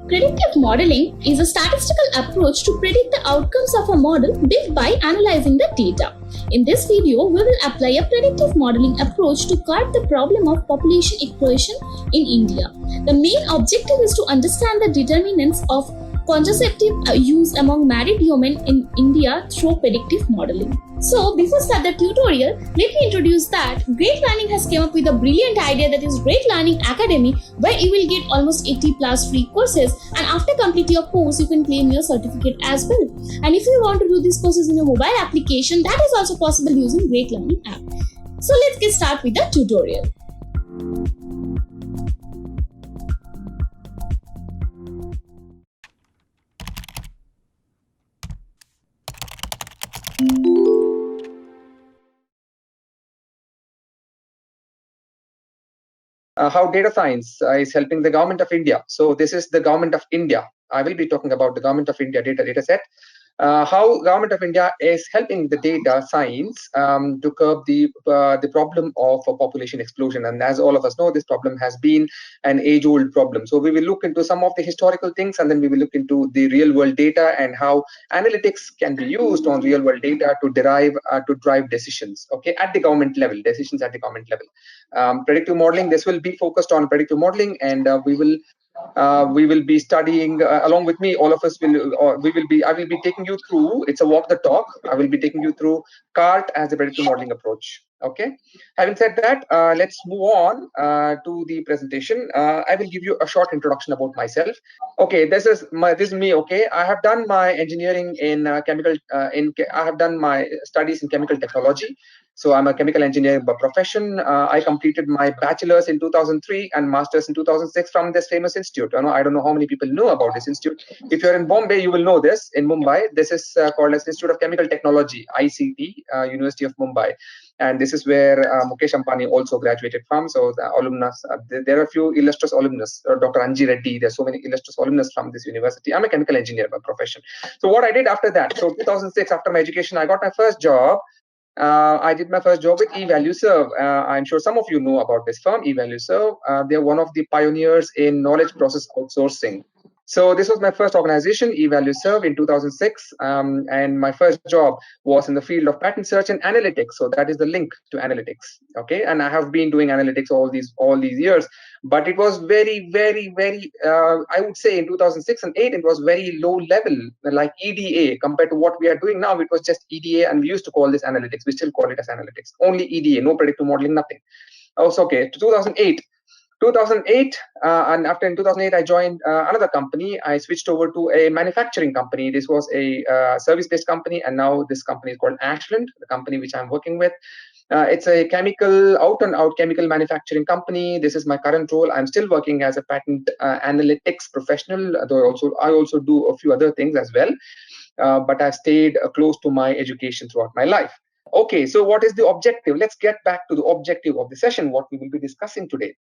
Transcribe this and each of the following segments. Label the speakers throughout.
Speaker 1: Predictive modeling is a statistical approach to predict the outcomes of a model built by analyzing the data. In this video, we will apply a predictive modeling approach to curb the problem of population explosion in India. The main objective is to understand the determinants of contraceptive use among married women in India through predictive modeling. So, before start the tutorial, let me introduce that Great Learning has come up with a brilliant idea, that is Great Learning Academy, where you will get almost 80 plus free courses, and after completing your course, you can claim your certificate as well. And if you want to do these courses in a mobile application, that is also possible using Great Learning app. So let's get started with the tutorial.
Speaker 2: How data science is helping the government of India. So this is the government of India. I will be talking about the government of India data set. How government of India is helping the data science to curb the problem of population explosion. And as all of us know, this problem has been an age-old problem. So we will look into some of the historical things, and then we will look into the real-world data and how analytics can be used on real-world data to drive decisions. Okay, at the government level, decisions at the government level. Predictive modeling. This will be focused on predictive modeling, and we will be studying along with me. All of us will. I will be taking you through. It's a walk the talk. I will be taking you through CART as a predictive modeling approach. Okay. Having said that, let's move on to the presentation. I will give you a short introduction about myself. Okay, this is me. Okay, I have done my engineering in chemical. I have done my studies in chemical technology. So I'm a chemical engineer by profession. I completed my bachelor's in 2003 and master's in 2006 from this famous institute. I don't know how many people know about this institute. If you're in Bombay, you will know this. In Mumbai, this is called as Institute of Chemical Technology, ICT, University of Mumbai. And this is where Mukesh Ambani also graduated from. So the alumnus, there are a few illustrious alumnus. Dr. Anji Reddy, there's so many illustrious alumnus from this university. I'm a chemical engineer by profession. So what I did after that, so 2006, after my education, I got my first job. I did my first job with eValueServe. I'm sure some of you know about this firm, eValueServe. They're one of the pioneers in knowledge process outsourcing. So this was my first organization, eValueServe, in 2006, and my first job was in the field of pattern search and analytics. So that is the link to analytics. Okay, and I have been doing analytics all these years, but it was very, very, very. I would say in 2006 and 8, it was very low level, like EDA compared to what we are doing now. It was just EDA, and we used to call this analytics. We still call it as analytics. Only EDA, no predictive modeling, nothing. Also, okay, 2008. And after in 2008, I joined another company. I switched over to a manufacturing company. This was a service-based company, and now this company is called Ashland, the company which I'm working with. It's a out-and-out chemical manufacturing company. This is my current role. I'm still working as a patent analytics professional, though I also do a few other things as well. But I've stayed close to my education throughout my life. Okay, so what is the objective? Let's get back to the objective of the session, what we will be discussing today.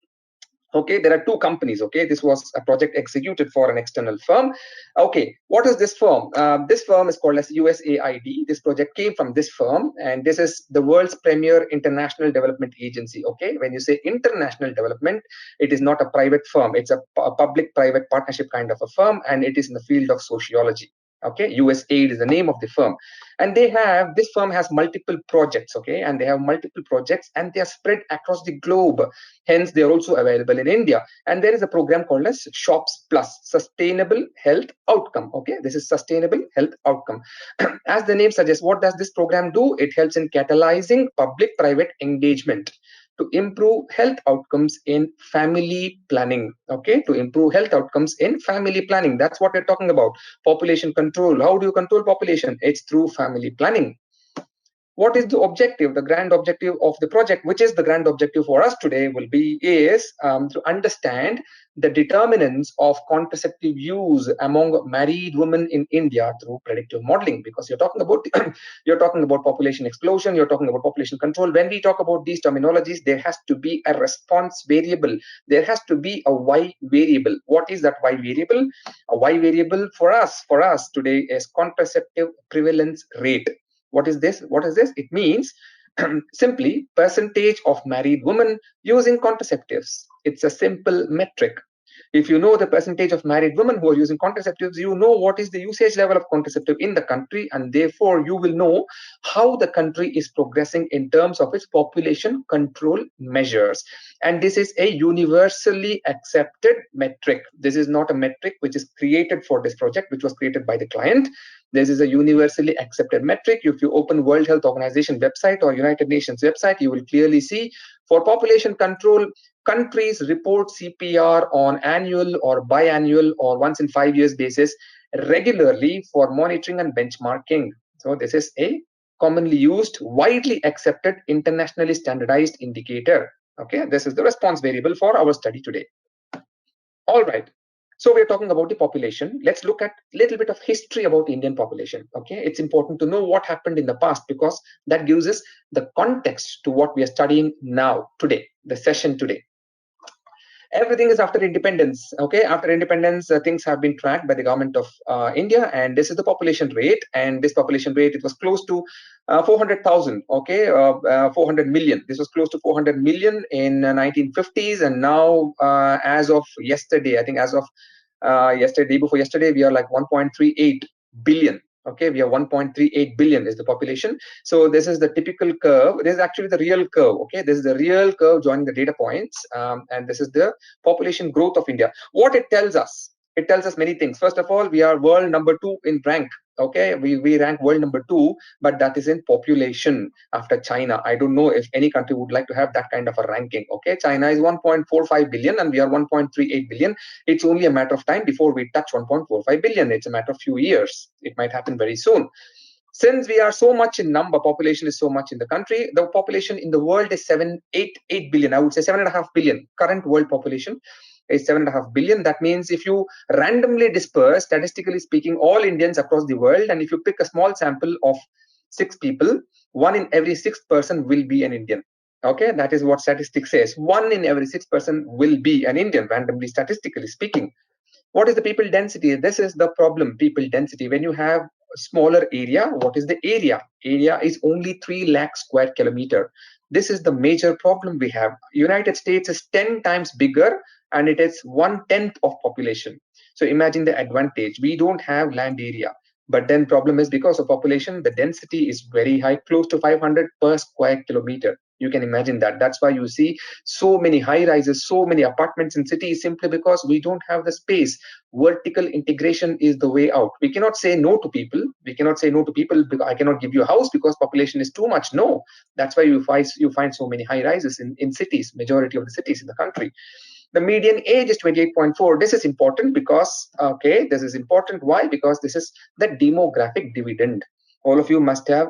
Speaker 2: Okay, there are two companies. Okay, this was a project executed for an external firm. Okay, what is this firm? This firm is called as USAID. This project came from this firm, and this is the world's premier international development agency. Okay, when you say international development, it is not a private firm. It's a public-private partnership kind of a firm, and it is in the field of sociology. Okay, USAID is the name of the firm, and this firm has multiple projects. Okay, and they have multiple projects, and they are spread across the globe. Hence, they are also available in India. And there is a program called as SHOPS Plus, Sustainable Health Outcome. Okay, this is Sustainable Health Outcome. As the name suggests, what does this program do? It helps in catalyzing public-private engagement to improve health outcomes in family planning. Okay, to improve health outcomes in family planning. That's what we're talking about. Population control. How do you control population? It's through family planning. What is the objective, the grand objective of the project, which is the grand objective for us today, is to understand the determinants of contraceptive use among married women in India through predictive modeling. Because you're talking about population explosion, you're talking about population control. When we talk about these terminologies, there has to be a response variable. There has to be a Y variable. What is that Y variable? A Y variable for us today is contraceptive prevalence rate. What is this? It means simply percentage of married women using contraceptives. It's a simple metric. If you know the percentage of married women who are using contraceptives, you know what is the usage level of contraceptive in the country, and therefore you will know how the country is progressing in terms of its population control measures. And this is a universally accepted metric. This is not a metric which is created for this project, which was created by the client. This is a universally accepted metric. If you open World Health Organization website or United Nations website, you will clearly see for population control, countries report CPR on annual or biannual or once in 5 years basis regularly for monitoring and benchmarking. So this is a commonly used, widely accepted, internationally standardized indicator. Okay, this is the response variable for our study today. All right. So we're talking about the population. Let's look at a little bit of history about Indian population. Okay, it's important to know what happened in the past because that gives us the context to what we are studying now, today, the session today. Everything is after independence. Okay, after independence, things have been tracked by the government of India, and this is the population rate. And this population rate, it was close to 400,000. Okay, 400 million. This was close to 400 million in 1950s, and now, as of yesterday, I think as of yesterday, before yesterday, we are like 1.38 billion. Okay, we are 1.38 billion is the population. So this is the typical curve. This is actually the real curve. Okay, this is the real curve joining the data points, and this is the population growth of India. What it tells us? It tells us many things. First of all, we are world number 2 in rank. Okay, we rank world number 2, but that is in population after China. I don't know if any country would like to have that kind of a ranking. Okay, China is 1.45 billion and we are 1.38 billion. It's only a matter of time before we touch 1.45 billion. It's a matter of few years. It might happen very soon. Since we are so much in number, population is so much in the country, the population in the world is 8 billion. I would say 7.5 billion. Current world population is 7.5 billion. That means if you randomly disperse, statistically speaking, all Indians across the world, and if you pick a small sample of 6 people, 1 in every 6 person will be an Indian. Okay, that is what statistics says. 1 in every 6 person will be an Indian, randomly, statistically speaking. What is the people density? This is the problem, people density. When you have a smaller area, what is the area? Area is only 3 lakh square kilometer. This is the major problem we have. United States is 10 times bigger and it is 1/10 of population. So imagine the advantage. We don't have land area. But then problem is because of population, the density is very high, close to 500 per square kilometer. You can imagine that. That's why you see so many high rises, so many apartments in cities, simply because we don't have the space. Vertical integration is the way out. We cannot say no to people. We cannot say no to people because I cannot give you a house because population is too much. No, that's why you find so many high rises in cities, majority of the cities in the country. The median age is 28.4. This is important because, okay, this is important. Why? Because this is the demographic dividend. All of you must have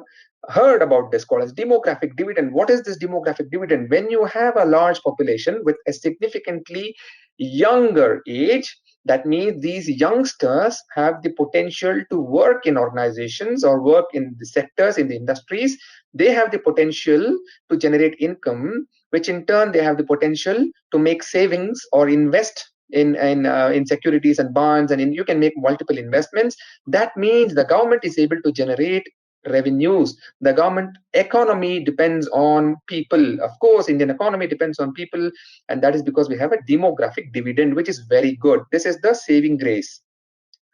Speaker 2: heard about this called as demographic dividend. What is this demographic dividend? When you have a large population with a significantly younger age, that means these youngsters have the potential to work in organizations or work in the sectors, in the industries. They have the potential to generate income, which in turn they have the potential to make savings or invest in securities and bonds, and you can make multiple investments. That means the government is able to generate revenues. The government economy depends on people. Of course, Indian economy depends on people, and that is because we have a demographic dividend, which is very good. This is the saving grace.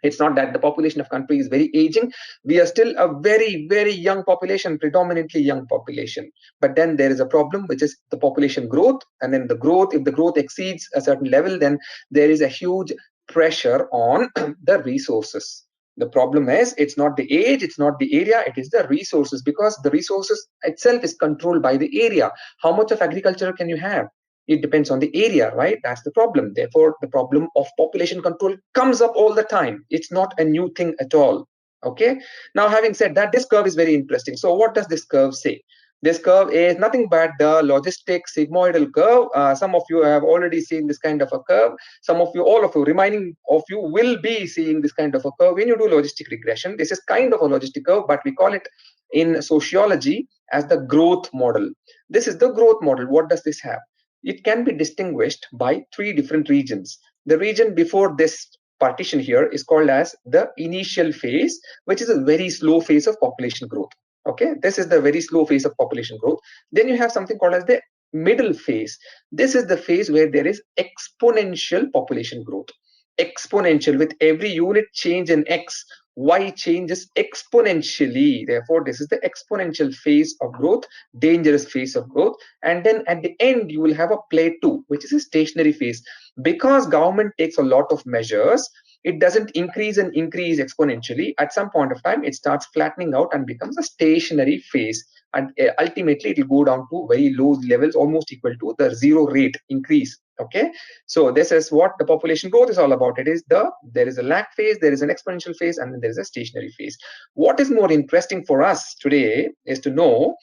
Speaker 2: It's not that the population of country is very aging. We are still a very, very young population, predominantly young population. But then there is a problem, which is the population growth. And then the growth, if the growth exceeds a certain level, then there is a huge pressure on the resources. The problem is it's not the age, it's not the area, it is the resources, because the resources itself is controlled by the area. How much of agriculture can you have? It depends on the area, right? That's the problem. Therefore, the problem of population control comes up all the time. It's not a new thing at all. Okay. Now, having said that, this curve is very interesting. So what does this curve say? This curve is nothing but the logistic sigmoidal curve. Some of you have already seen this kind of a curve. Some of you, all of you, remaining of you will be seeing this kind of a curve when you do logistic regression. This is kind of a logistic curve, but we call it in sociology as the growth model. This is the growth model. What does this have? It can be distinguished by 3 different regions. The region before this partition here is called as the initial phase, which is a very slow phase of population growth. Okay, this is the very slow phase of population growth. Then you have something called as the middle phase. This is the phase where there is exponential population growth. Exponential, with every unit change in x, y changes exponentially. Therefore, this is the exponential phase of growth, dangerous phase of growth. And then at the end, you will have a plateau, which is a stationary phase. Because government takes a lot of measures, it doesn't increase and increase exponentially. At some point of time, it starts flattening out and becomes a stationary phase. And ultimately, it will go down to very low levels, almost equal to the zero rate increase. Okay, so this is what the population growth is all about. There is a lag phase, there is an exponential phase, and then there is a stationary phase. What is more interesting for us today is to know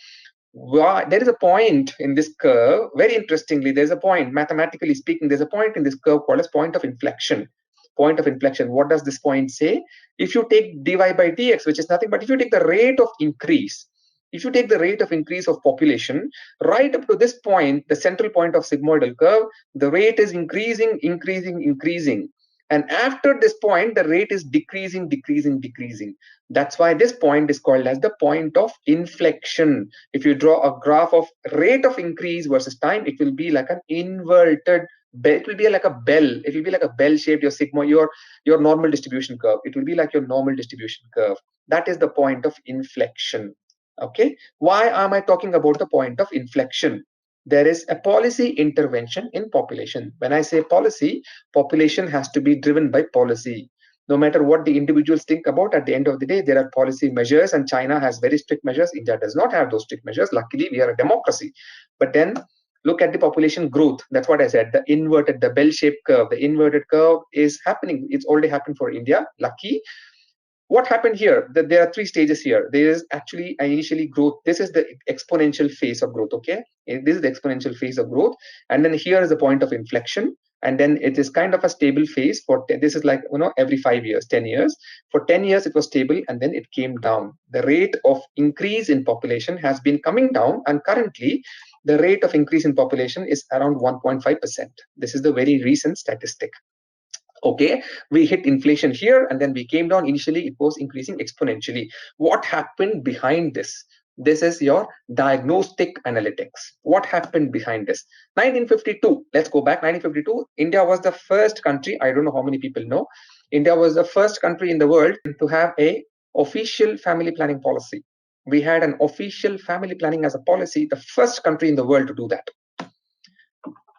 Speaker 2: why there is a point in this curve. Very interestingly, there's a point, mathematically speaking, there's a point in this curve called as point of inflection. Point of inflection. What does this point say? If you take dy by dx, which is nothing but if you take the rate of increase, if you take the rate of increase of population right up to this point, the central point of sigmoidal curve, the rate is increasing, increasing, increasing. And after this point, the rate is decreasing, decreasing, decreasing. That's why this point is called as the point of inflection. If you draw a graph of rate of increase versus time, it will be like an inverted bell. It will be like a bell. It will be like a bell shaped, your sigma, your normal distribution curve. It will be like your normal distribution curve. That is the point of inflection. Okay, why am I talking about the point of inflection? There is a policy intervention in population. When I say policy, population has to be driven by policy. No matter what the individuals think about, at the end of the day, there are policy measures, and China has very strict measures. India does not have those strict measures. Luckily, we are a democracy. But then look at the population growth. That's what I said, the inverted, the bell-shaped curve. The inverted curve is happening. It's already happened for India. Lucky. What happened here? That there are three stages here. There is actually initially growth. This is the exponential phase of growth. Okay, this is the exponential phase of growth, and then here is the point of inflection, and then it is kind of a stable phase for this is like every 5 years, 10 years. For 10 years it was stable, and then it came down. The rate of increase in population has been coming down, and currently the rate of increase in population is around 1.5%. This is the very recent statistic. Okay, we hit inflation here, and then we came down. Initially it was increasing exponentially. What happened behind this? This is your diagnostic analytics. What happened behind this? 1952, let's go back. 1952, India was the first country, I don't know how many people know, India was the first country in the world to have a official family planning policy. We had an official family planning as a policy, the first country in the world to do that.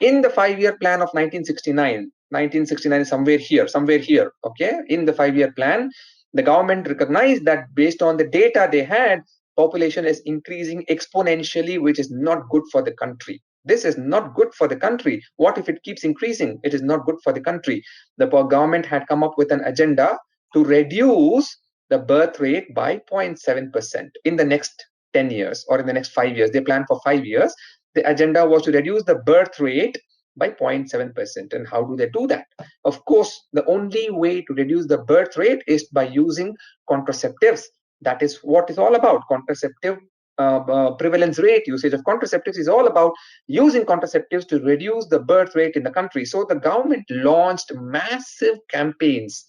Speaker 2: In the 5-year plan of 1969, somewhere here, okay, in the 5-year plan, the government recognized that based on the data they had, population is increasing exponentially, which is not good for the country. This is not good for the country. What if it keeps increasing? It is not good for the country. The government had come up with an agenda to reduce the birth rate by 0.7% in the next 10 years or in the next 5 years. They planned for 5 years. The agenda was to reduce the birth rate by 0.7%. And how do they do that? Of course, the only way to reduce the birth rate is by using contraceptives. That is what it's all about. Contraceptive prevalence rate, usage of contraceptives is all about using contraceptives to reduce the birth rate in the country. So the government launched massive campaigns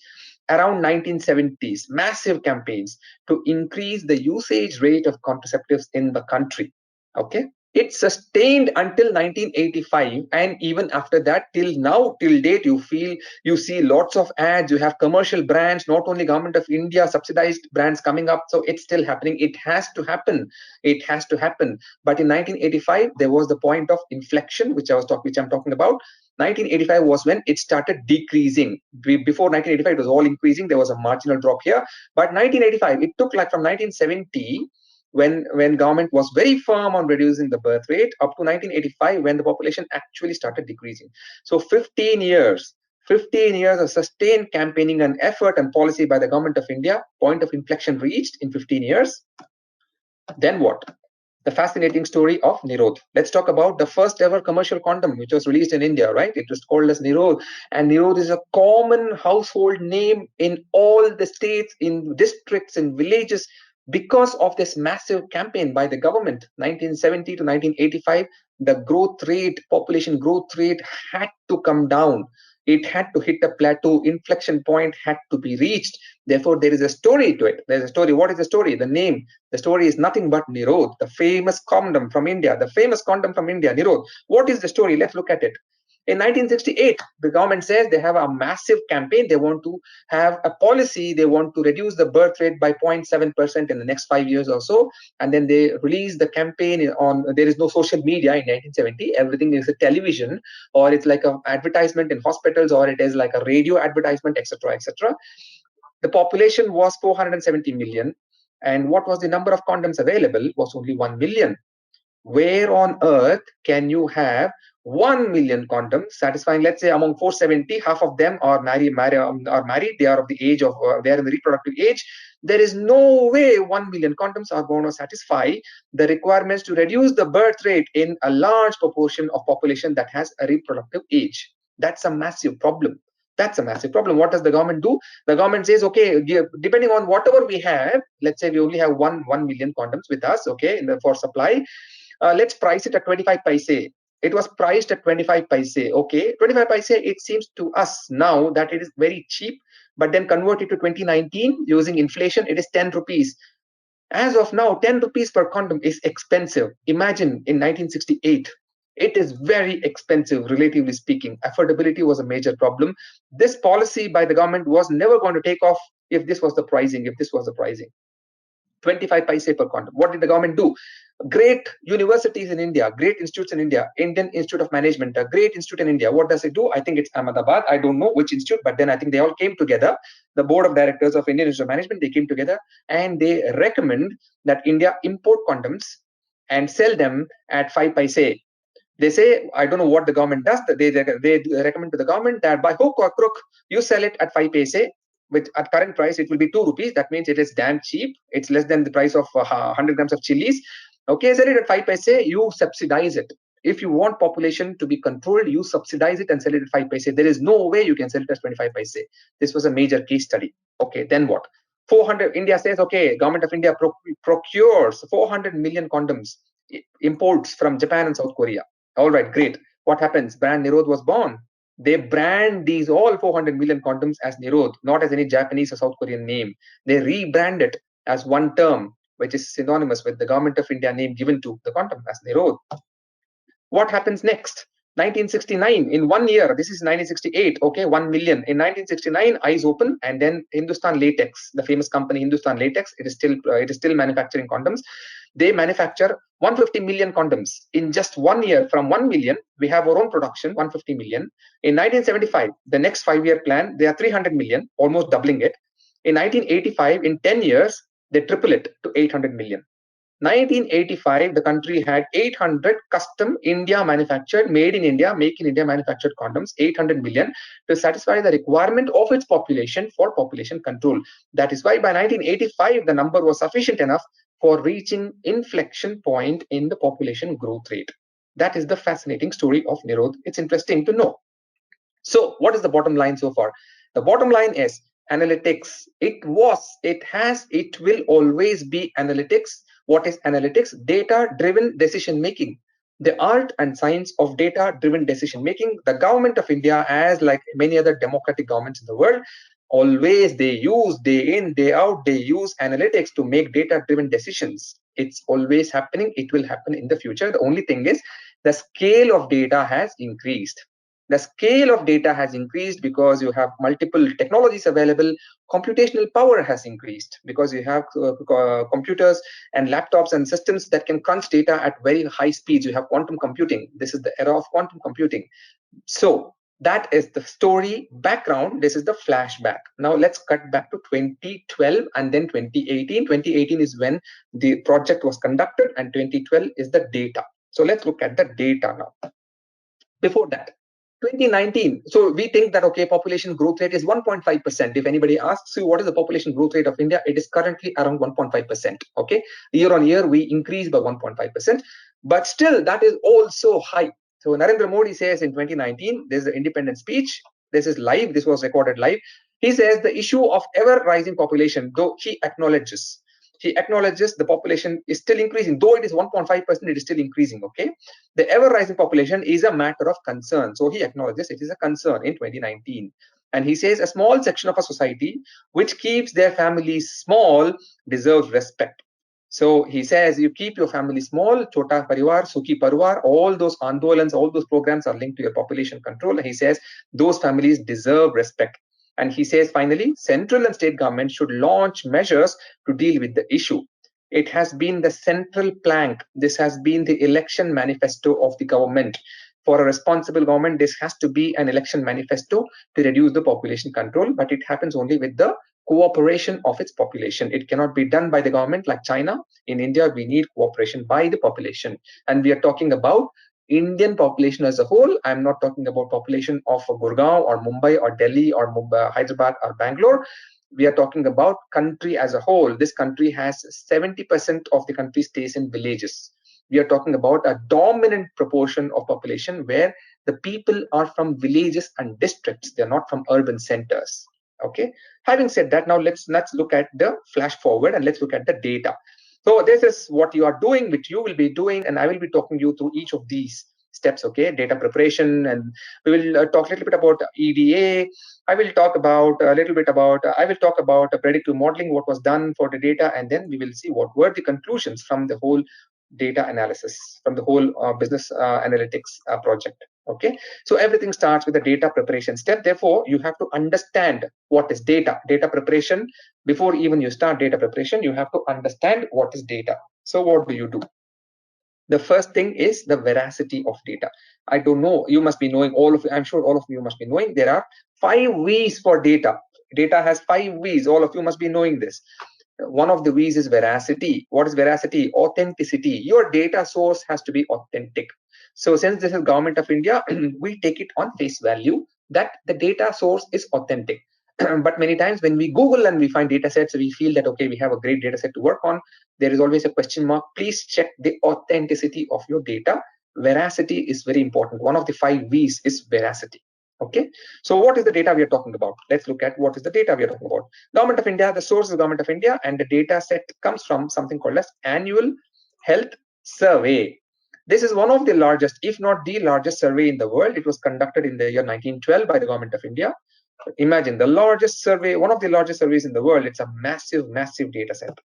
Speaker 2: around 1970s, massive campaigns to increase the usage rate of contraceptives in the country. Okay, it sustained until 1985, and even after that, till now, till date, you see lots of ads. You have commercial brands, not only Government of India subsidized brands coming up. So it's still happening. It has to happen. It has to happen. But in 1985, there was the point of inflection, which I'm talking about. 1985 was when it started decreasing. Before 1985, it was all increasing. There was a marginal drop here. But 1985, it took like from 1970, when government was very firm on reducing the birth rate, up to 1985, when the population actually started decreasing. So 15 years of sustained campaigning and effort and policy by the Government of India, point of inflection reached in 15 years. Then what? The fascinating story of Nirod. Let's talk about the first ever commercial condom, which was released in India, right? It was called as Nirod. And Nirod is a common household name in all the states, in districts, in villages, because of this massive campaign by the government. 1970 to 1985, the growth rate, population growth rate had to come down. It had to hit a plateau. Inflection point had to be reached. Therefore, there is a story to it. There's a story. What is the story? The name. The story is nothing but Nirodh, the famous condom from India. The famous condom from India, Nirodh. What is the story? Let's look at it. In 1968, the government says they have a massive campaign. They want to have a policy. They want to reduce the birth rate by 0.7% in the next 5 years or so. And then they release the campaign on, there is no social media in 1970. Everything is a television, or it's like an advertisement in hospitals, or it is like a radio advertisement, etc., etc. The population was 470 million. And what was the number of condoms available? Was only 1 million. Where on earth can you have 1 million condoms satisfying? Let's say among 470, half of them are married. They are of the age of, they are in the reproductive age. There is no way 1 million condoms are going to satisfy the requirements to reduce the birth rate in a large proportion of population that has a reproductive age. That's a massive problem. That's a massive problem. What does the government do? The government says, okay, depending on whatever we have, let's say we only have 1 million condoms with us, okay, for supply. Let's price it at 25 paise. It was priced at 25 paise. Okay, 25 paise, it seems to us now that it is very cheap, but then convert it to 2019 using inflation, it is 10 rupees. As of now, 10 rupees per condom is expensive. Imagine in 1968. It is very expensive, relatively speaking. Affordability was a major problem. This policy by the government was never going to take off if this was the pricing, 25 paise per condom. What did the government do? Great universities in India, great institutes in India, Indian Institute of Management, a great institute in India. What does it do? I think it's Ahmedabad. I don't know which institute, but then I think they all came together. The board of directors of Indian Institute of Management, they came together and they recommend that India import condoms and sell them at 5 paise. They say, I don't know what the government does. They recommend to the government that by hook or crook, you sell it at 5 paise. At current price, it will be 2 rupees. That means it is damn cheap. It's less than the price of 100 grams of chilies. Okay, sell it at 5 paise, you subsidize it. If you want population to be controlled, you subsidize it and sell it at 5 paise. There is no way you can sell it as 25 paise. This was a major case study. Okay, then what? 400, India says, okay, government of India procures 400 million condoms, imports from Japan and South Korea. All right, great. What happens? Brand Nirodh was born. They brand these all 400 million condoms as Nirodh, not as any Japanese or South Korean name. They rebrand it as one term, which is synonymous with the government of India name given to the condom as Nirodh. What happens next? 1969, in 1 year, this is 1968, okay, 1 million. In 1969, eyes open, and then Hindustan Latex, the famous company Hindustan Latex, it is still manufacturing condoms. They manufacture 150 million condoms in just 1 year. From 1 million, we have our own production, 150 million. In 1975, the next 5-year plan, they are 300 million, almost doubling it. In 1985, in 10 years, they triple it to 800 million. 1985, the country had 800 custom India manufactured, made in India, make in India manufactured condoms, 800 million, to satisfy the requirement of its population for population control. That is why by 1985, the number was sufficient enough for reaching inflection point in the population growth rate. That is the fascinating story of Nirodh. It's interesting to know. So what is the bottom line so far? The bottom line is analytics. It will always be analytics. What is analytics? Data-driven decision making. The art and science of data-driven decision making. The government of India, as like many other democratic governments in the world, always they use day in, day out, they use analytics to make data-driven decisions. It's always happening. It will happen in the future. The only thing is the scale of data has increased. The scale of data has increased because you have multiple technologies available. Computational power has increased because you have computers and laptops and systems that can crunch data at very high speeds. You have quantum computing. This is the era of quantum computing. So that is the story background. This is the flashback. Now let's cut back to 2012 and then 2018. 2018 is when the project was conducted, and 2012 is the data. So let's look at the data now. Before that, 2019, so we think that, okay, population growth rate is 1.5%. If anybody asks you what is the population growth rate of India, it is currently around 1.5%. Okay, year on year we increase by 1.5%, but still that is also high. So Narendra Modi says in 2019, there's an independent speech. This is live. This was recorded live. He says the issue of ever rising population, though he acknowledges he acknowledges the population is still increasing, though it is 1.5%, it is still increasing. Okay, the ever rising population is a matter of concern, so he acknowledges it is a concern in 2019. And he says a small section of a society which keeps their families small deserves respect. So he says, you keep your family small, Chota Parivar, Sukhi Parivar, all those andolans, all those programs are linked to your population control. And he says those families deserve respect. And he says, finally, central and state government should launch measures to deal with the issue. It has been the central plank. This has been the election manifesto of the government. For a responsible government, this has to be an election manifesto to reduce the population control, but it happens only with the cooperation of its population. It cannot be done by the government like China. In India, we need cooperation by the population. And we are talking about Indian population as a whole. I'm not talking about population of Gurgaon or Mumbai or Delhi or Mumbai, Hyderabad or Bangalore. We are talking about country as a whole. This country has 70% of the country stays in villages. We are talking about a dominant proportion of population where the people are from villages and districts. They're not from urban centers. Okay. Having said that, now let's look at the flash forward and let's look at the data. So this is what you are doing, which you will be doing, and I will be talking you through each of these steps. Okay, data preparation, and we will talk a little bit about EDA. I will talk about a little bit about I will talk about predictive modeling, what was done for the data, and then we will see what were the conclusions from the whole data analysis, from the whole business analytics project. Okay, so everything starts with the data preparation step. Therefore, you have to understand what is data preparation. Before even you start data preparation, you have to understand what is data. So what do you do? The first thing is the veracity of data. I don't know, you must be knowing, I'm sure all of you must be knowing, there are 5 V's for data. Data has 5 V's, all of you must be knowing this. One of the V's is veracity. What is veracity? Authenticity. Your data source has to be authentic. So since this is Government of India, we take it on face value that the data source is authentic. But many times when we Google and we find data sets, we feel that, okay, we have a great data set to work on. There is always a question mark. Please check the authenticity of your data. Veracity is very important. One of the 5 V's is veracity. Okay, so what is the data we are talking about? Let's look at what is the data we are talking about. Government of India, the source is Government of India, and the data set comes from something called as Annual Health Survey. This is one of the largest, if not the largest survey in the world. It was conducted in the year 1912 by the Government of India. Imagine the largest survey, one of the largest surveys in the world. It's a massive, massive data set.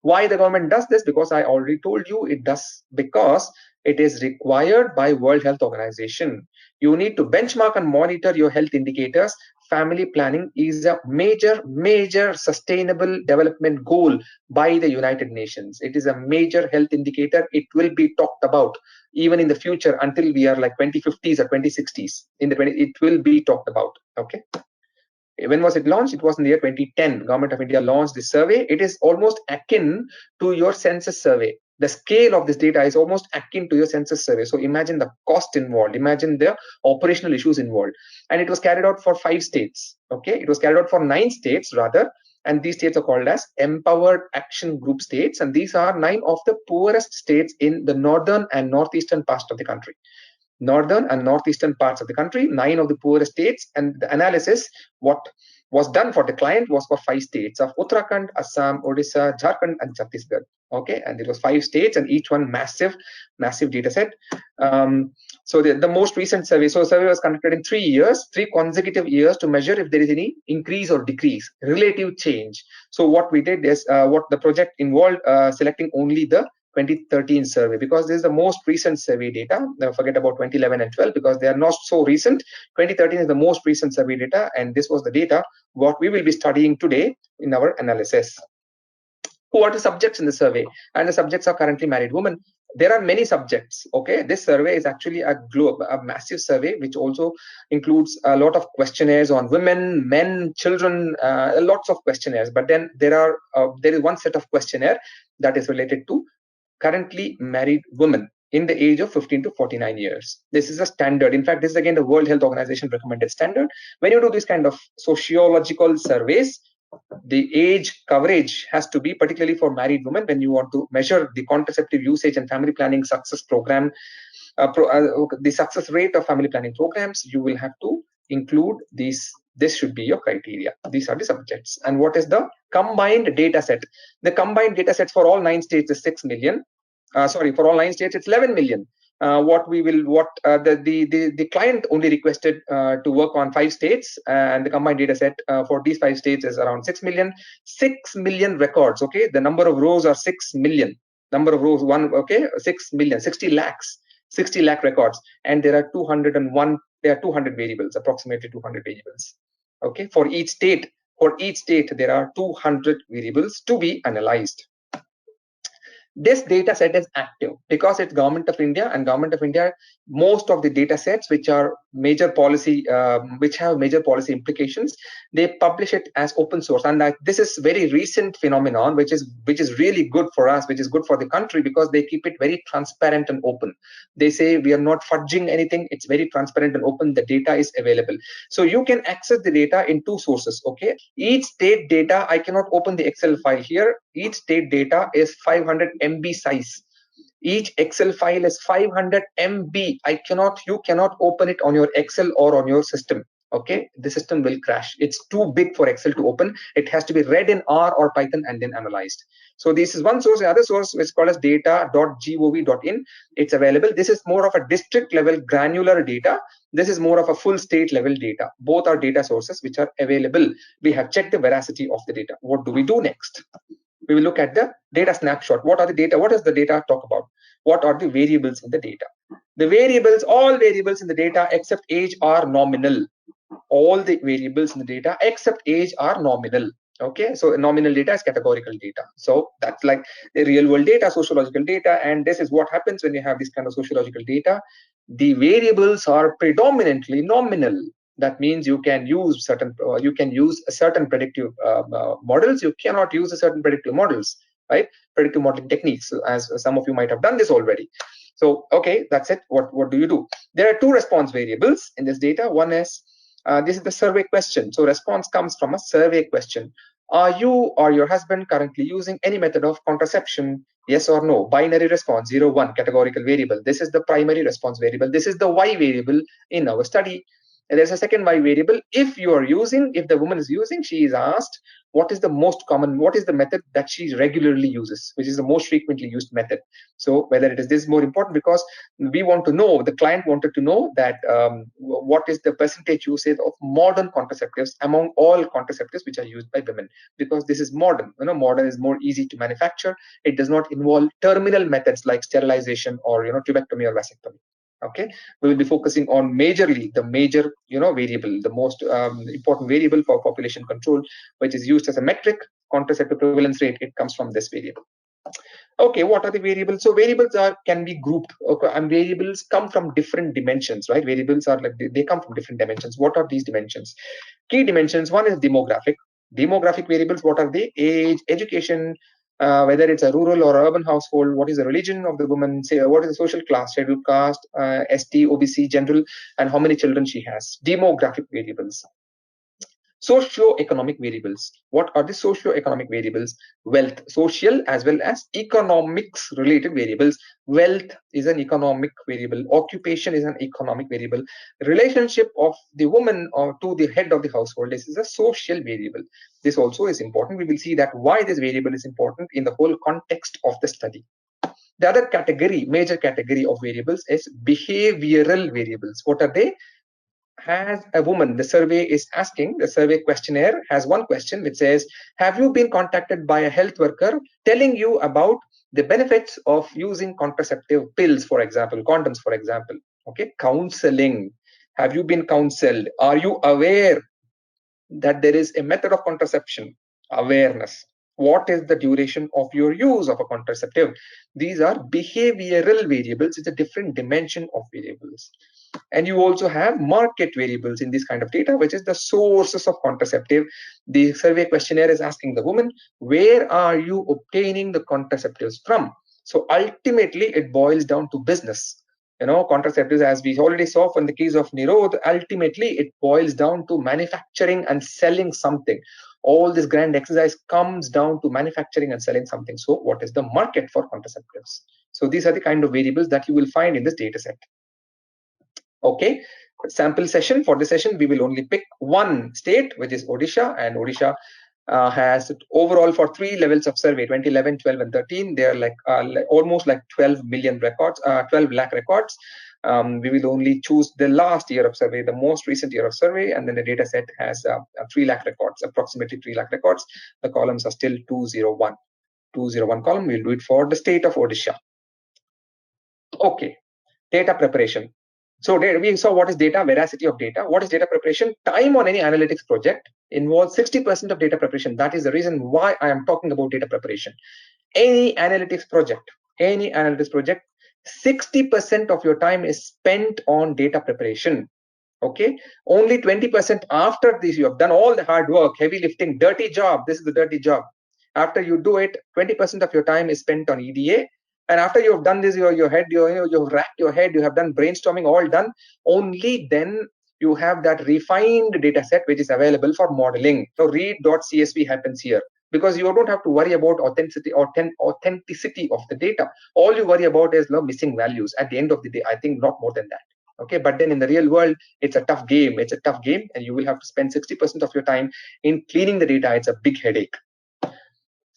Speaker 2: Why the government does this? Because I already told you it does, because it is required by World Health Organization. You need to benchmark and monitor your health indicators. Family planning is a major sustainable development goal by the United Nations. It is a major health indicator. It will be talked about even in the future until we are like 2050s or 2060s. It will be talked about. Okay. When was it launched? It was in the year 2010. Government of India launched this survey. It is almost akin to your census survey. The scale of this data is almost akin to your census survey. So imagine the cost involved, imagine the operational issues involved. And it was carried out for 5 states. Okay, it was carried out for 9 states rather. And these states are called as Empowered Action Group states. And these are 9 of the poorest states in the northern and northeastern parts of the country. Northern and northeastern parts of the country, 9 of the poorest states. And the analysis, what was done for the client, was for 5 states of Uttarakhand, Assam, Odisha, Jharkhand, and Chhattisgarh. Okay, and it was 5 states, and each one massive data set. So the most recent survey, survey was conducted in 3 years, 3 consecutive years, to measure if there is any increase or decrease, relative change. So what we did is, what the project involved, selecting only the 2013 survey, because this is the most recent survey data. Now forget about 2011 and 12 because they are not so recent. 2013 is the most recent survey data, and this was the data what we will be studying today in our analysis. Who are the subjects in the survey? And the subjects are currently married women. There are many subjects. Okay, this survey is actually a massive survey which also includes a lot of questionnaires on women, men, children, lots of questionnaires. But then there is one set of questionnaire that is related to currently married women in the age of 15 to 49 years. This is a standard. In fact, this is again the World Health Organization recommended standard. When you do this kind of sociological surveys, the age coverage has to be, particularly for married women, when you want to measure the contraceptive usage and family planning success program, the success rate of family planning programs, you will have to include these This should be your criteria. These are the subjects. And what is the combined data set? The combined data sets for all 9 states is 6 million. For all 9 states, it's 11 million. The client only requested to work on 5 states, and the combined data set for these 5 states is around 6 million. 6 million records. Okay, the number of rows are 6 million. Number of rows 6 million, 60 lakhs. 60 lakh records, and there are 201. There are 200 variables, approximately 200 variables. Okay, for each state there are 200 variables to be analyzed. This data set is active because it's Government of India, and Government of India, most of the data sets which are major policy, which have major policy implications, they publish it as open source. And this is very recent phenomenon, which is really good for us, which is good for the country, because they keep it very transparent and open. They say we are not fudging anything. It's very transparent and open. The data is available, so you can access the data in 2 sources. Okay, each state data, I cannot open the Excel file here. Each state data is 500 MB size. Each Excel file is 500 MB. You cannot open it on your Excel or on your system. Okay, the system will crash. It's too big for Excel to open. It has to be read in R or Python and then analyzed. So this is one source. The other source is called as data.gov.in. It's available. This is more of a district level granular data. This is more of a full state level data. Both are data sources which are available. We have checked the veracity of the data. What do we do next? We will look at the data snapshot. What are the data? What does the data talk about? What are the variables in the data? The variables, all variables in the data except age are nominal. All the variables in the data except age are nominal. Okay, so nominal data is categorical data. So that's like the real world data, sociological data, and this is what happens when you have this kind of sociological data. The variables are predominantly nominal. That means you can use certain predictive models. You cannot use a certain predictive models, right? Predictive modeling techniques, as some of you might have done this already. So okay, that's it. What do you do? There are 2 response variables in this data. One is this is the survey question. So response comes from a survey question. Are you or your husband currently using any method of contraception? Yes or no. Binary response, 0, 1, categorical variable. This is the primary response variable. This is the Y variable in our study. And there's a second Y variable. If the woman is using, she is asked what is the most common, what is the method that she regularly uses, which is the most frequently used method. So whether it is this more important, because we want to know, the client wanted to know that what is the percentage usage of modern contraceptives among all contraceptives which are used by women, because this is modern. Modern is more easy to manufacture. It does not involve terminal methods like sterilization or tubectomy or vasectomy. Okay, we will be focusing on majorly the major variable, the most important variable for population control, which is used as a metric, contraceptive prevalence rate. It comes from this variable. Okay, what are the variables? So variables can be grouped. Okay, and variables come from different dimensions, right? Variables are like they come from different dimensions. What are these dimensions? Key dimensions. One is demographic. Demographic variables. What are they? Age, education, whether it's a rural or urban household, what is the religion of the woman, say what is the social class, scheduled caste, ST, OBC, general, and how many children she has. Demographic variables. Socio-economic variables. What are the socio-economic variables? Wealth, social as well as economics related variables. Wealth is an economic variable. Occupation is an economic variable. Relationship of the woman or to the head of the household, this is a social variable. This also is important. We will see that why this variable is important in the whole context of the study. The other category, major category of variables is behavioral variables. What are they? Has a woman, the survey is asking, the survey questionnaire has one question which says, have you been contacted by a health worker telling you about the benefits of using contraceptive pills, for example, condoms, for example? Okay, counseling. Have you been counseled? Are you aware that there is a method of contraception? Awareness. What is the duration of your use of a contraceptive? These are behavioral variables. It's a different dimension of variables. And you also have market variables in this kind of data, which is the sources of contraceptive. The survey questionnaire is asking the woman, where are you obtaining the contraceptives from? So ultimately, it boils down to business. Contraceptives, as we already saw from the case of Nirod, ultimately it boils down to manufacturing and selling something. All this grand exercise comes down to manufacturing and selling something. So what is the market for contraceptives? So these are the kind of variables that you will find in this data set. Okay, sample session. For this session, we will only pick one state, which is Odisha, and Odisha has overall for 3 levels of survey, 2011, 12, and 13. They are like almost like 12 million records, 12 lakh records. We will only choose the last year of survey, the most recent year of survey, and then the data set has 3 lakh records, approximately 3 lakh records. The columns are still 201. 201 column. We'll do it for the state of Odisha. Okay, data preparation. So we saw what is data, veracity of data. What is data preparation? Time on any analytics project involves 60% of data preparation. That is the reason why I am talking about data preparation. Any analytics project, 60% of your time is spent on data preparation. Okay, only 20% after this, you have done all the hard work, heavy lifting, dirty job. This is the dirty job. After you do it, 20% of your time is spent on EDA. And after you have done this, you've racked your head, you have done brainstorming, all done. Only then you have that refined data set which is available for modeling. So read.csv happens here, because you don't have to worry about authenticity of the data. All you worry about is missing values at the end of the day. I think not more than that. Okay, but then in the real world, it's a tough game. And you will have to spend 60% of your time in cleaning the data. It's a big headache.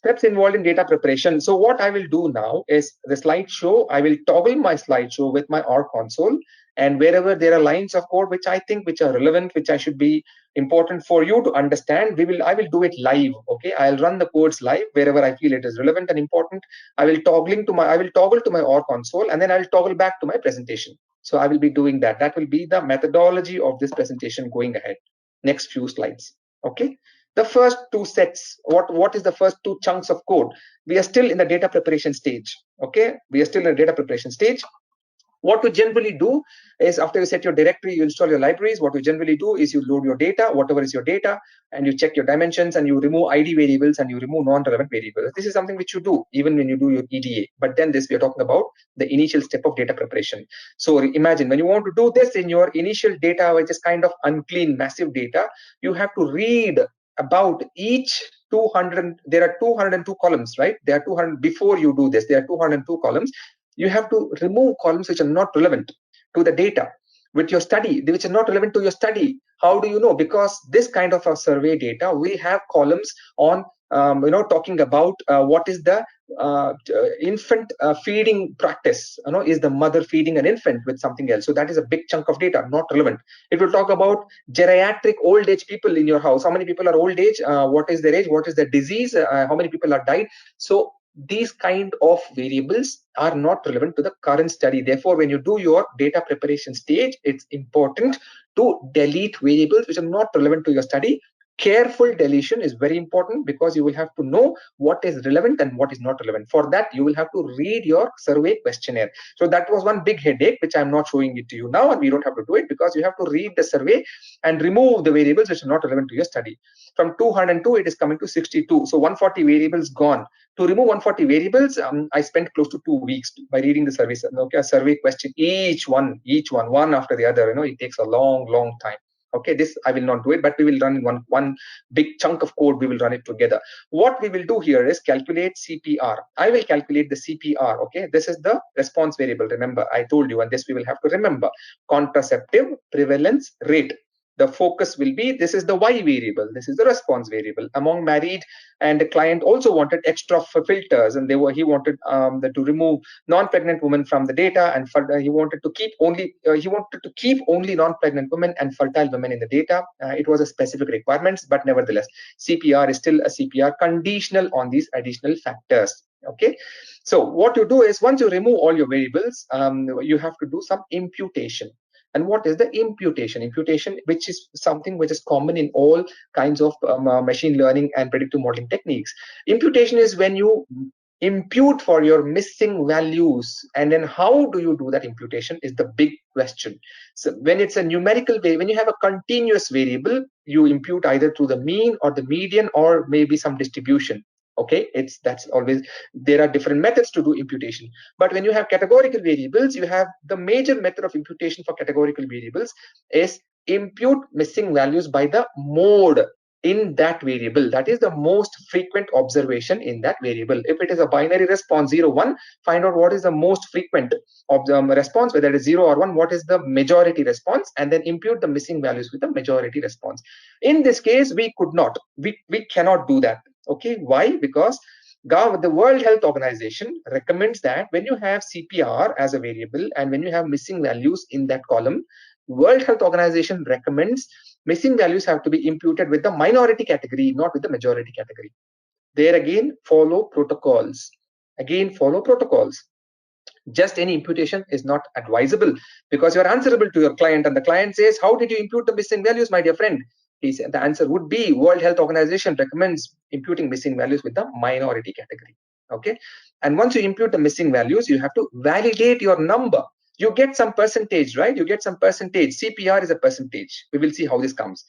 Speaker 2: Steps involved in data preparation. So what I will do now is the slideshow. I will toggle my slideshow with my R console, and wherever there are lines of code which I think which are relevant, which I should be important for you to understand, I will do it live. Okay, I'll run the codes live wherever I feel it is relevant and important. I will toggle to my R console, and then I'll toggle back to my presentation. So I will be doing that. That will be the methodology of this presentation going ahead. Next few slides. Okay. The first two sets, what is the first two chunks of code? We are still in the data preparation stage. Okay, we are still in the data preparation stage. What you generally do is, after you set your directory, you install your libraries. What you generally do is you load your data, whatever is your data, and you check your dimensions, and you remove ID variables, and you remove non-relevant variables. This is something which you do even when you do your EDA. But then we are talking about the initial step of data preparation. So imagine when you want to do this in your initial data, which is kind of unclean, massive data, you have to read about each 200. There are 202 columns, right? There are 200. Before you do this, there are 202 columns. You have to remove columns which are not relevant to the data with your study, which are not relevant to your study. How do you know? Because this kind of a survey data will have columns on talking about what is the infant feeding practice. Is the mother feeding an infant with something else? So that is a big chunk of data, not relevant. It will talk about geriatric old age people in your house. How many people are old age? What is their age? What is their disease? How many people are died? So these kind of variables are not relevant to the current study. Therefore, when you do your data preparation stage, it's important to delete variables which are not relevant to your study. Careful deletion is very important, because you will have to know what is relevant and what is not relevant. For that, you will have to read your survey questionnaire. So that was one big headache, which I'm not showing it to you now, and we don't have to do it, because you have to read the survey and remove the variables which are not relevant to your study. From 202, it is coming to 62. So 140 variables gone. To remove 140 variables, I spent close to 2 weeks by reading the survey. Okay, a survey question, each one after the other. It takes a long time. Okay, this I will not do it, but we will run one big chunk of code. We will run it together. What we will do here is calculate CPR. I will calculate the CPR. Okay, this is the response variable. Remember, I told you, and this we will have to remember: contraceptive prevalence rate. The focus will be, this is the Y variable, this is the response variable. Among married, and the client also wanted extra filters, and he wanted to remove non-pregnant women from the data, and he wanted to keep only non-pregnant women and fertile women in the data. It was a specific requirements, but nevertheless, CPR is still a CPR conditional on these additional factors. Okay, so what you do is, once you remove all your variables, you have to do some imputation. And what is the imputation? Imputation, which is something which is common in all kinds of machine learning and predictive modeling techniques. Imputation is when you impute for your missing values, and then how do you do that imputation is the big question. So when it's a numerical way, when you have a continuous variable, you impute either through the mean or the median, or maybe some distribution. Okay, that's always, there are different methods to do imputation. But when you have categorical variables, you have the major method of imputation for categorical variables is impute missing values by the mode. in that variable. That is the most frequent observation in that variable. If it is a binary response 0 1, find out what is the most frequent of the response, whether it is 0 or 1, what is the majority response, and then impute the missing values with the majority response. In this case, we could not, we cannot do that. Okay, why? Because the World Health Organization recommends that when you have CPR as a variable and when you have missing values in that column, World Health Organization recommends missing values have to be imputed with the minority category, not with the majority category. There again, follow protocols. Again, follow protocols. Just any imputation is not advisable, because you're answerable to your client, and the client says, how did you impute the missing values, my dear friend? He said, the answer would be World Health Organization recommends imputing missing values with the minority category. Okay, and once you impute the missing values, you have to validate your number. You get some percentage, right? You get some percentage. CPR is a percentage. We will see how this comes.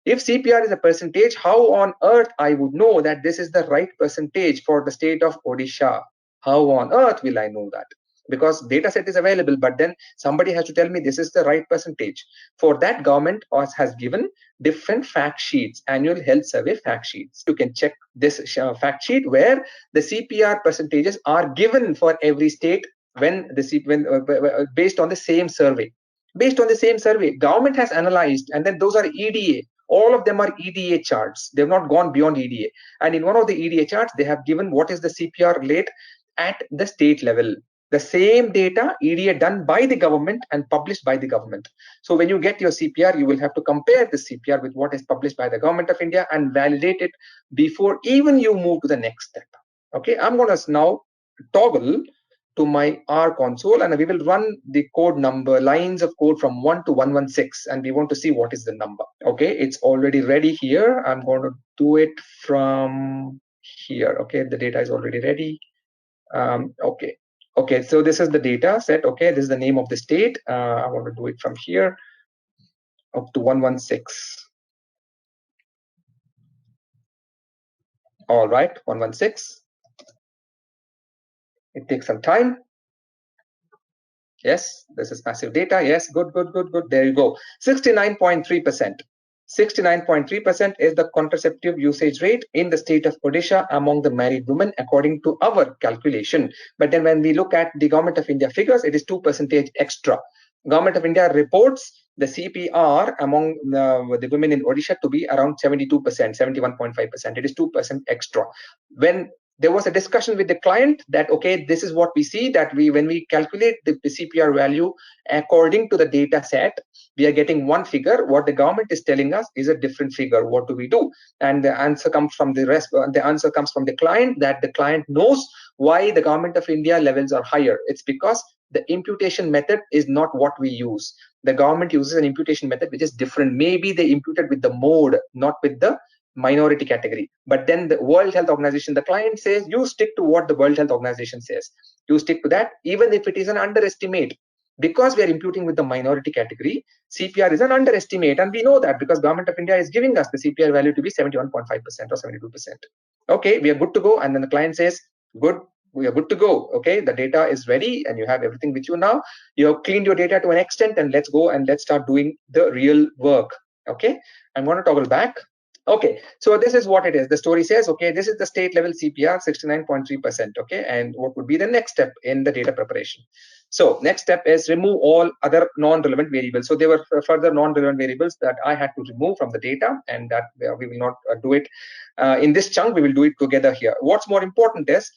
Speaker 2: If CPR is a percentage, how on earth I would know that this is the right percentage for the state of Odisha? How on earth will I know that? Because data set is available, but then somebody has to tell me this is the right percentage. For that, government has given different fact sheets, annual health survey fact sheets. You can check this fact sheet where the CPR percentages are given for every state when based on the same survey. Based on the same survey, government has analyzed, and then those are EDA. All of them are EDA charts. They've not gone beyond EDA. And in one of the EDA charts, they have given what is the CPR rate at the state level. The same data, EDA done by the government and published by the government. So when you get your CPR, you will have to compare the CPR with what is published by the government of India and validate it before even you move to the next step. Okay, I'm going to now toggle to my R console, and we will run the code number, lines of code from 1 to 116, and we want to see what is the number. Okay, it's already ready here. I'm going to do it from here. Okay, the data is already ready. Okay, so this is the data set. Okay, this is the name of the state. I want to do it from here up to 116. All right, 116. It takes some time. Yes, this is massive data. Yes, good. There you go. 69.3%. 69.3% is the contraceptive usage rate in the state of Odisha among the married women, according to our calculation. But then when we look at the Government of India figures, it is 2% extra. Government of India reports the CPR among the women in Odisha to be around 72%, 71.5%. It is 2% extra. When there was a discussion with the client that, okay, this is what we see, that when we calculate the CPR value according to the data set, we are getting one figure. What the government is telling us is a different figure. What do we do? And the answer comes from the answer comes from the client, that the client knows why the Government of India levels are higher. It's because the imputation method is not what we use. The government uses an imputation method which is different. Maybe they imputed with the mode, not with the minority category. But then the World Health Organization, the client says, you stick to what the World Health Organization says. You stick to that, even if it is an underestimate. Because we are imputing with the minority category, CPR is an underestimate, and we know that because Government of India is giving us the CPR value to be 71.5% or 72%. Okay, we are good to go. And then the client says, good, we are good to go. Okay, the data is ready and you have everything with you now. You have cleaned your data to an extent, and let's go and let's start doing the real work. Okay, I'm going to toggle back. Okay, so this is what it is. The story says, okay, this is the state level CPR, 69.3%. Okay, and what would be the next step in the data preparation? So next step is remove all other non-relevant variables. So there were further non-relevant variables that I had to remove from the data, and that we will not do it in this chunk. We will do it together here. What's more important is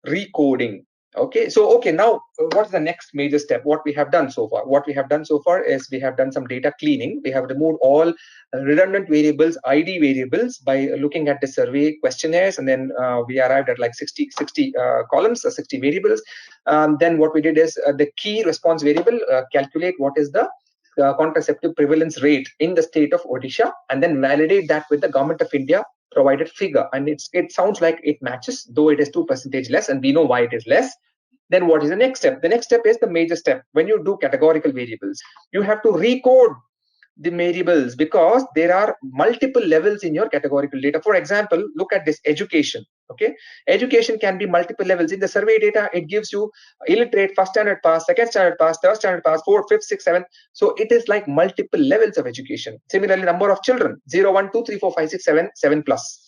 Speaker 2: recoding. Okay, so okay, now what's the next major step? What we have done so far? What we have done so far is we have done some data cleaning. We have removed all redundant variables, ID variables, by looking at the survey questionnaires, and then we arrived at like 60 columns, 60 variables. Then what we did is the key response variable, calculate what is the contraceptive prevalence rate in the state of Odisha, and then validate that with the Government of India provided figure. And it sounds like it matches, though it is 2% less, and we know why it is less. Then what is the next step? The next step is the major step. When you do categorical variables, you have to recode the variables, because there are multiple levels in your categorical data. For example, look at this education. Okay, education can be multiple levels. In the survey data, it gives you illiterate, first standard pass, second standard pass, third standard pass, fourth, fifth, sixth, seventh. So it is like multiple levels of education. Similarly, number of children, 0, 1, 2, 3, 4, 5, 6, 7, 7 plus.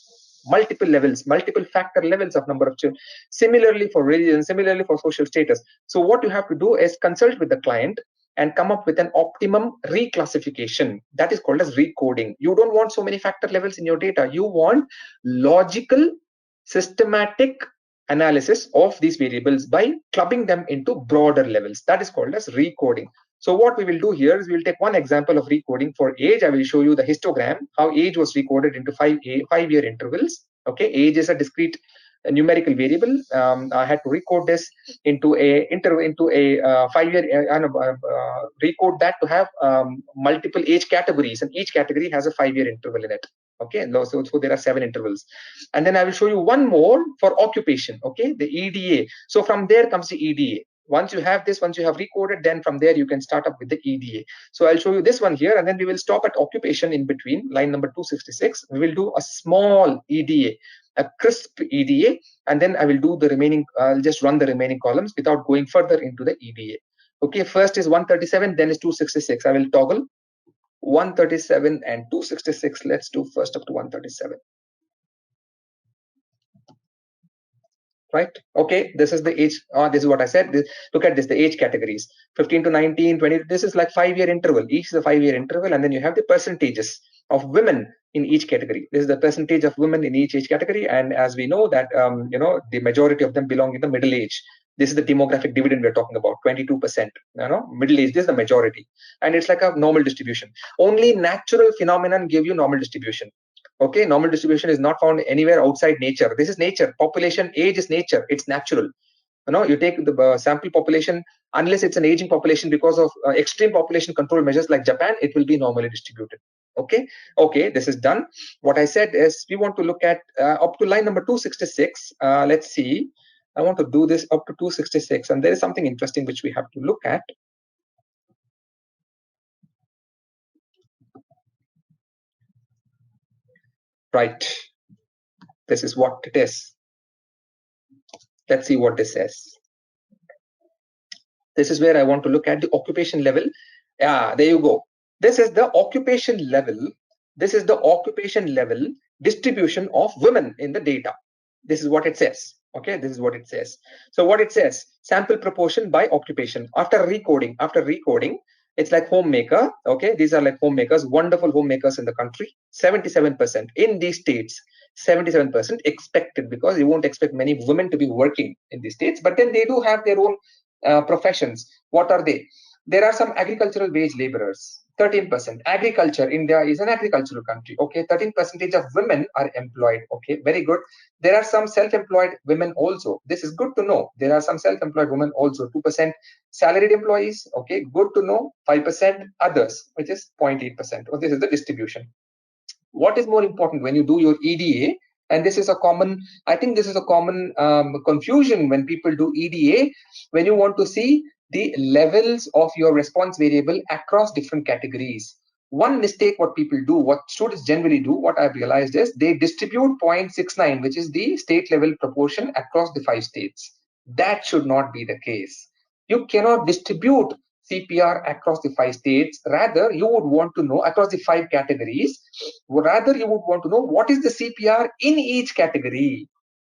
Speaker 2: Multiple levels, multiple factor levels of number of children. Similarly for religion, similarly for social status. So what you have to do is consult with the client and come up with an optimum reclassification. That is called as recoding. You don't want so many factor levels in your data. You want logical, systematic analysis of these variables by clubbing them into broader levels. That is called as recoding. So what we will do here is we'll take one example of recoding for age. I will show you the histogram, how age was recoded into 5-year intervals. Okay, age is a discrete numerical variable. I had to recode this into a 5-year recode that to have multiple age categories, and each category has a 5-year interval in it. Okay, so there are 7 intervals, and then I will show you one more for occupation. Okay, the EDA. So from there comes the EDA. Once you have this, once you have recoded, then from there you can start up with the EDA. So I'll show you this one here, and then we will stop at occupation in between, line number 266. We will do a small EDA, a crisp EDA, and then I will do the remaining, I'll just run the remaining columns without going further into the EDA. Okay, first is 137, then is 266. I will toggle 137 and 266. Let's do first up to 137. Right, okay, this is the age. This is what I said. Look at this, the age categories, 15 to 19, 20. This is like 5-year interval. Each is a 5-year interval, and then you have the percentages of women in each category. This is the percentage of women in each age category, and as we know that the majority of them belong in the middle age. This is the demographic dividend we're talking about, 22%. Middle age, this is the majority, and it's like a normal distribution. Only natural phenomenon give you normal distribution. Okay, normal distribution is not found anywhere outside nature. This is nature. Population, age is nature. It's natural. You take the sample population, unless it's an aging population because of extreme population control measures like Japan, it will be normally distributed. Okay, this is done. What I said is we want to look at up to line number 266. Let's see. I want to do this up to 266, and there is something interesting which we have to look at. Right, this is what it is. Let's see what this says. This is where I want to look at the occupation level. Yeah, there you go. This is the occupation level. This is the occupation level distribution of women in the data. This is what it says. Okay, this is what it says. So what it says, sample proportion by occupation. After recoding, it's like homemaker. Okay, these are like homemakers, wonderful homemakers in the country. 77% in these states. 77% expected, because you won't expect many women to be working in these states, but then they do have their own professions. What are they? There are some agricultural wage laborers. 13%. Agriculture, India is an agricultural country. Okay, 13% of women are employed. Okay, very good. There are some self-employed women also. This is good to know. There are some self-employed women also. 2% salaried employees. Okay, good to know. 5% others, which is 0.8%. Oh, this is the distribution. What is more important when you do your EDA? And this is a common, I think this is a common confusion when people do EDA, when you want to see the levels of your response variable across different categories. One mistake what people do, what students generally do, what I've realized is they distribute 0.69, which is the state level proportion across the 5 states. That should not be the case. You cannot distribute CPR across the 5 states. Rather, you would want to know across the 5 categories. Rather, you would want to know what is the CPR in each category.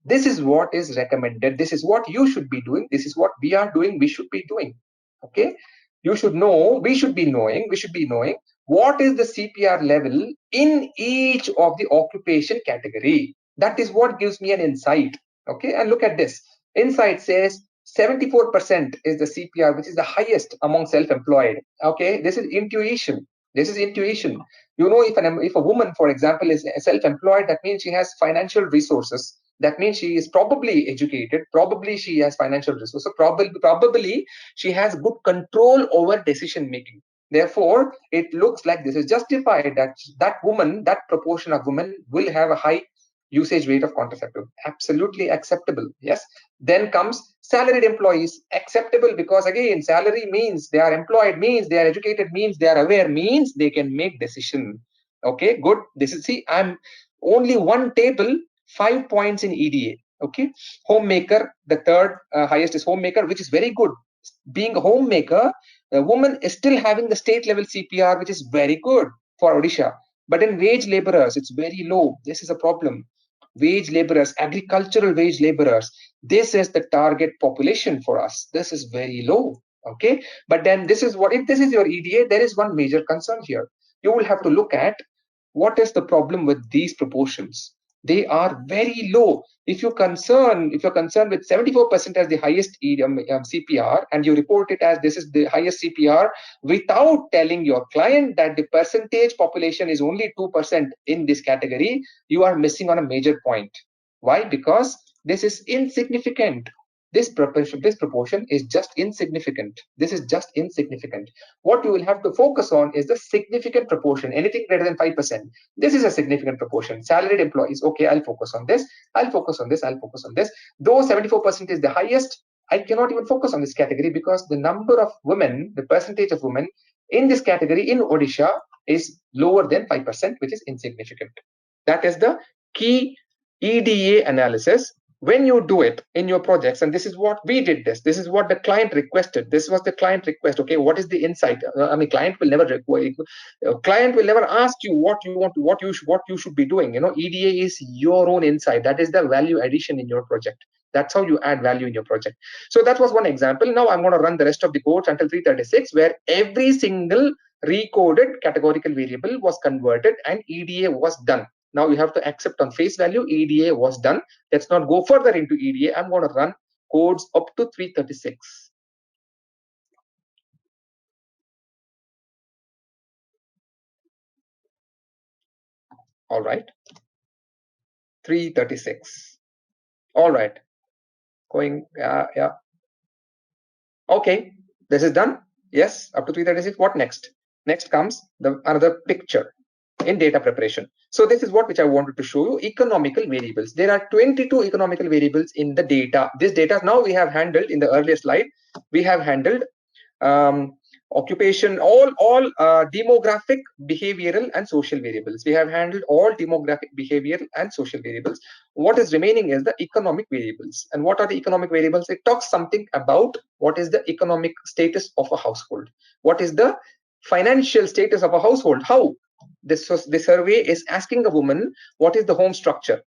Speaker 2: This is what is recommended. This is what you should be doing. This is what we are doing. We should be doing. Okay, you should know. We should be knowing. We should be knowing what is the CPR level in each of the occupation category. That is what gives me an insight. Okay, and look at this. Insight says 74% is the CPR, which is the highest among self-employed. Okay, this is intuition. This is intuition. You know, if a woman, for example, is self-employed, that means she has financial resources. That means she is probably educated. Probably she has financial resources. Probably she has good control over decision making. Therefore, it looks like this is justified that that woman, that proportion of women, will have a high usage rate of contraceptive. Absolutely acceptable. Yes. Then comes salaried employees. Acceptable, because again, salary means they are employed, means they are educated, means they are aware, means they can make decision. Okay, good. This is, see, I'm only one table 5 points in EDA. Okay, homemaker, the third highest is homemaker, which is very good. Being a homemaker, a woman is still having the state level CPR, which is very good for Odisha. But in wage laborers, it's very low. This is a problem. Wage laborers, agricultural wage laborers, this is the target population for us. This is very low. Okay, but then this is what, if this is your EDA, there is one major concern here. You will have to look at what is the problem with these proportions. They are very low. If you're concerned with 74% as the highest CPR, and you report it as this is the highest CPR without telling your client that the percentage population is only 2% in this category, you are missing on a major point. Why? Because this is insignificant. This proportion is just insignificant. This is just insignificant. What you will have to focus on is the significant proportion, anything greater than 5%. This is a significant proportion. Salaried employees, okay, I'll focus on this, I'll focus on this, I'll focus on this. Though 74% is the highest, I cannot even focus on this category because the number of women, the percentage of women in this category in Odisha is lower than 5%, which is insignificant. That is the key EDA analysis when you do it in your projects. And this is what we did. This is what the client requested. This was the client request. Okay, what is the insight? I mean, client will never ask you what you want to, what you should be doing. You know, EDA is your own insight. That is the value addition in your project. That's how you add value in your project. So that was one example. Now I'm going to run the rest of the codes until 336, where every single recoded categorical variable was converted and EDA was done. Now you have to accept on face value EDA was done. Let's not go further into EDA. I'm going to run codes up to 336. All right. 336. All right. Going, yeah. Okay, this is done. Yes, up to 336. What next? Next comes another picture in data preparation. So this is which I wanted to show you, economical variables. There are 22 economical variables in the data. This data now we have handled in the earlier slide. We have handled occupation, all demographic, behavioral, and social variables. We have handled all demographic, behavioral, and social variables. What is remaining is the economic variables. And what are the economic variables? It talks something about what is the economic status of a household. What is the financial status of a household? How? This survey is asking a woman, what is the home structure?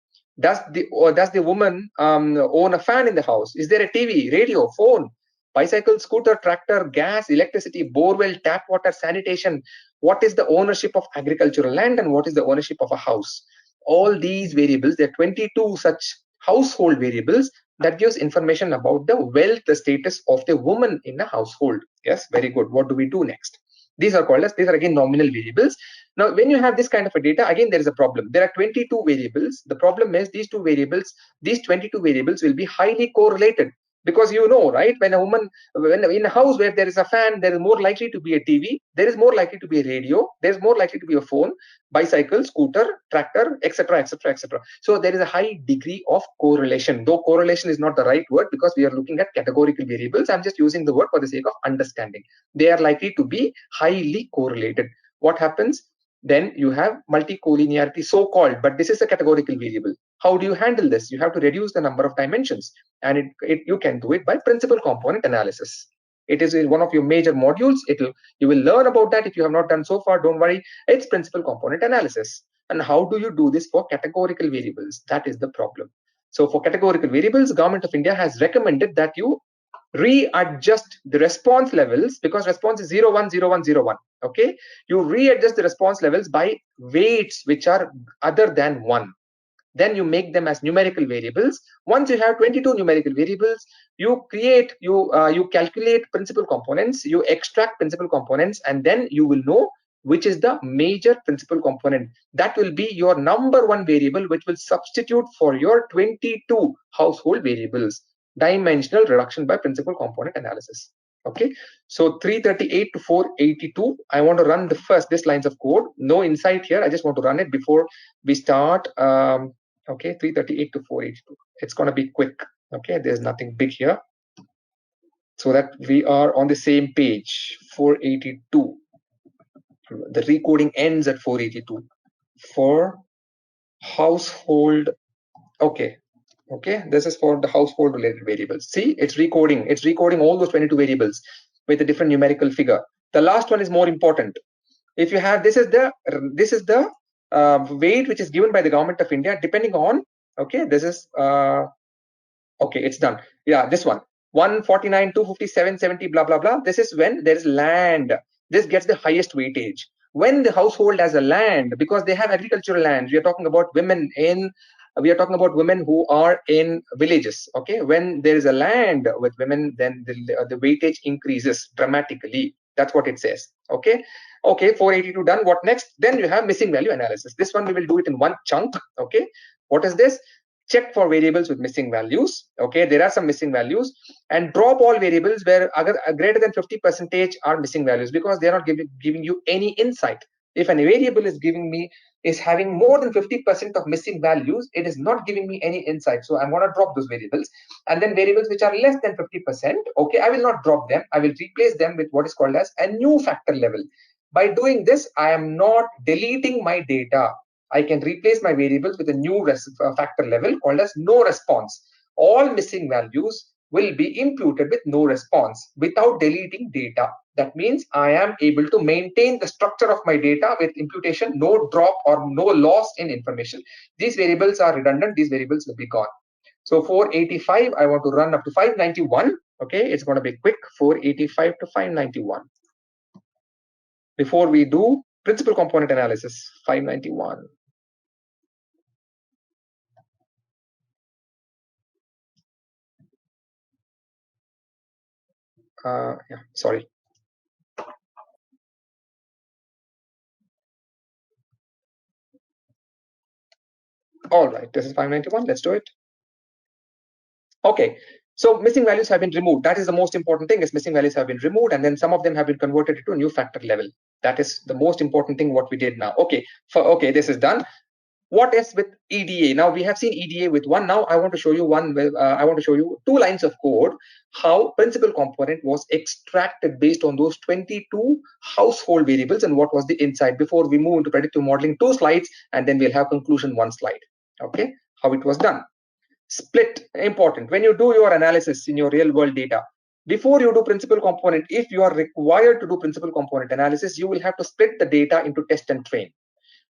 Speaker 2: Does the woman own a fan in the house? Is there a TV, radio, phone, bicycle, scooter, tractor, gas, electricity, borewell, tap water, sanitation? What is the ownership of agricultural land and what is the ownership of a house? All these variables, there are 22 such household variables that gives information about the wealth, the status of the woman in a household. Yes, very good. What do we do next? These are again nominal variables. Now, when you have this kind of a data, again, there is a problem. There are 22 variables. The problem is these 22 variables will be highly correlated. Because you know, right, when in a house where there is a fan, there is more likely to be a TV, there is more likely to be a radio, there is more likely to be a phone, bicycle, scooter, tractor, etc., etc., etc. So there is a high degree of correlation, though correlation is not the right word because we are looking at categorical variables. I'm just using the word for the sake of understanding. They are likely to be highly correlated. What happens? Then you have multicollinearity, so-called, but this is a categorical variable. How do you handle this? You have to reduce the number of dimensions, and you can do it by principal component analysis. It is in one of your major modules. You will learn about that. If you have not done so far, don't worry. It's principal component analysis. And how do you do this for categorical variables? That is the problem. So for categorical variables, Government of India has recommended that you readjust the response levels, because response is 0 1 0 1 0 1. Okay, you readjust the response levels by weights which are other than 1. Then you make them as numerical variables. Once you have 22 numerical variables, you calculate principal components, you extract principal components, and then you will know which is the major principal component. That will be your number one variable, which will substitute for your 22 household variables. Dimensional reduction by principal component analysis. Okay, so 338 to 482. I want to run this lines of code. No insight here. I just want to run it before we start. Okay, 338 to 482. It's going to be quick. Okay, there's nothing big here. So that we are on the same page. 482. The recoding ends at 482 for household Okay. Okay, this is for the household related variables. See, it's recoding all those 22 variables with a different numerical figure. The last one is more important. If you have, this is the weight which is given by the government of India, depending on, okay, this is okay, it's done. Yeah, this one, 149, 250, 770, blah blah blah. This is when there is land. This gets the highest weightage. When the household has a land, because they have agricultural land, we are talking about women in, we are talking about women who are in villages. Okay, when there is a land with women, then the weightage increases dramatically. That's what it says. Okay. Okay, 482 done. What next? Then you have missing value analysis. This one we will do it in one chunk. Okay, what is this? Check for variables with missing values. Okay, there are some missing values, and drop all variables where greater than 50% are missing values, because they are not giving you any insight. If any variable is having more than 50% of missing values, it is not giving me any insight. So I'm going to drop those variables. And then variables which are less than 50%, okay, I will not drop them. I will replace them with what is called as a new factor level. By doing this, I am not deleting my data. I can replace my variables with a new factor level called as no response. All missing values will be imputed with no response without deleting data. That means I am able to maintain the structure of my data with imputation, no drop or no loss in information. These variables are redundant. These variables will be gone. So 485, I want to run up to 591. Okay, it's going to be quick, 485 to 591. Before we do principal component analysis, 591. Yeah, sorry. All right, this is 591. Let's do it. Okay, so missing values have been removed. That is the most important thing, is missing values have been removed, and then some of them have been converted to a new factor level. That is the most important thing what we did now. Okay, okay, this is done. What is with EDA? Now we have seen EDA with one. Now I want to show you I want to show you 2 lines of code, how principal component was extracted based on those 22 household variables and what was the insight. Before we move into predictive modeling, 2 slides, and then we'll have conclusion 1 slide. Okay, how it was done. Split, important. When you do your analysis in your real world data, before you do principal component, if you are required to do principal component analysis, you will have to split the data into test and train.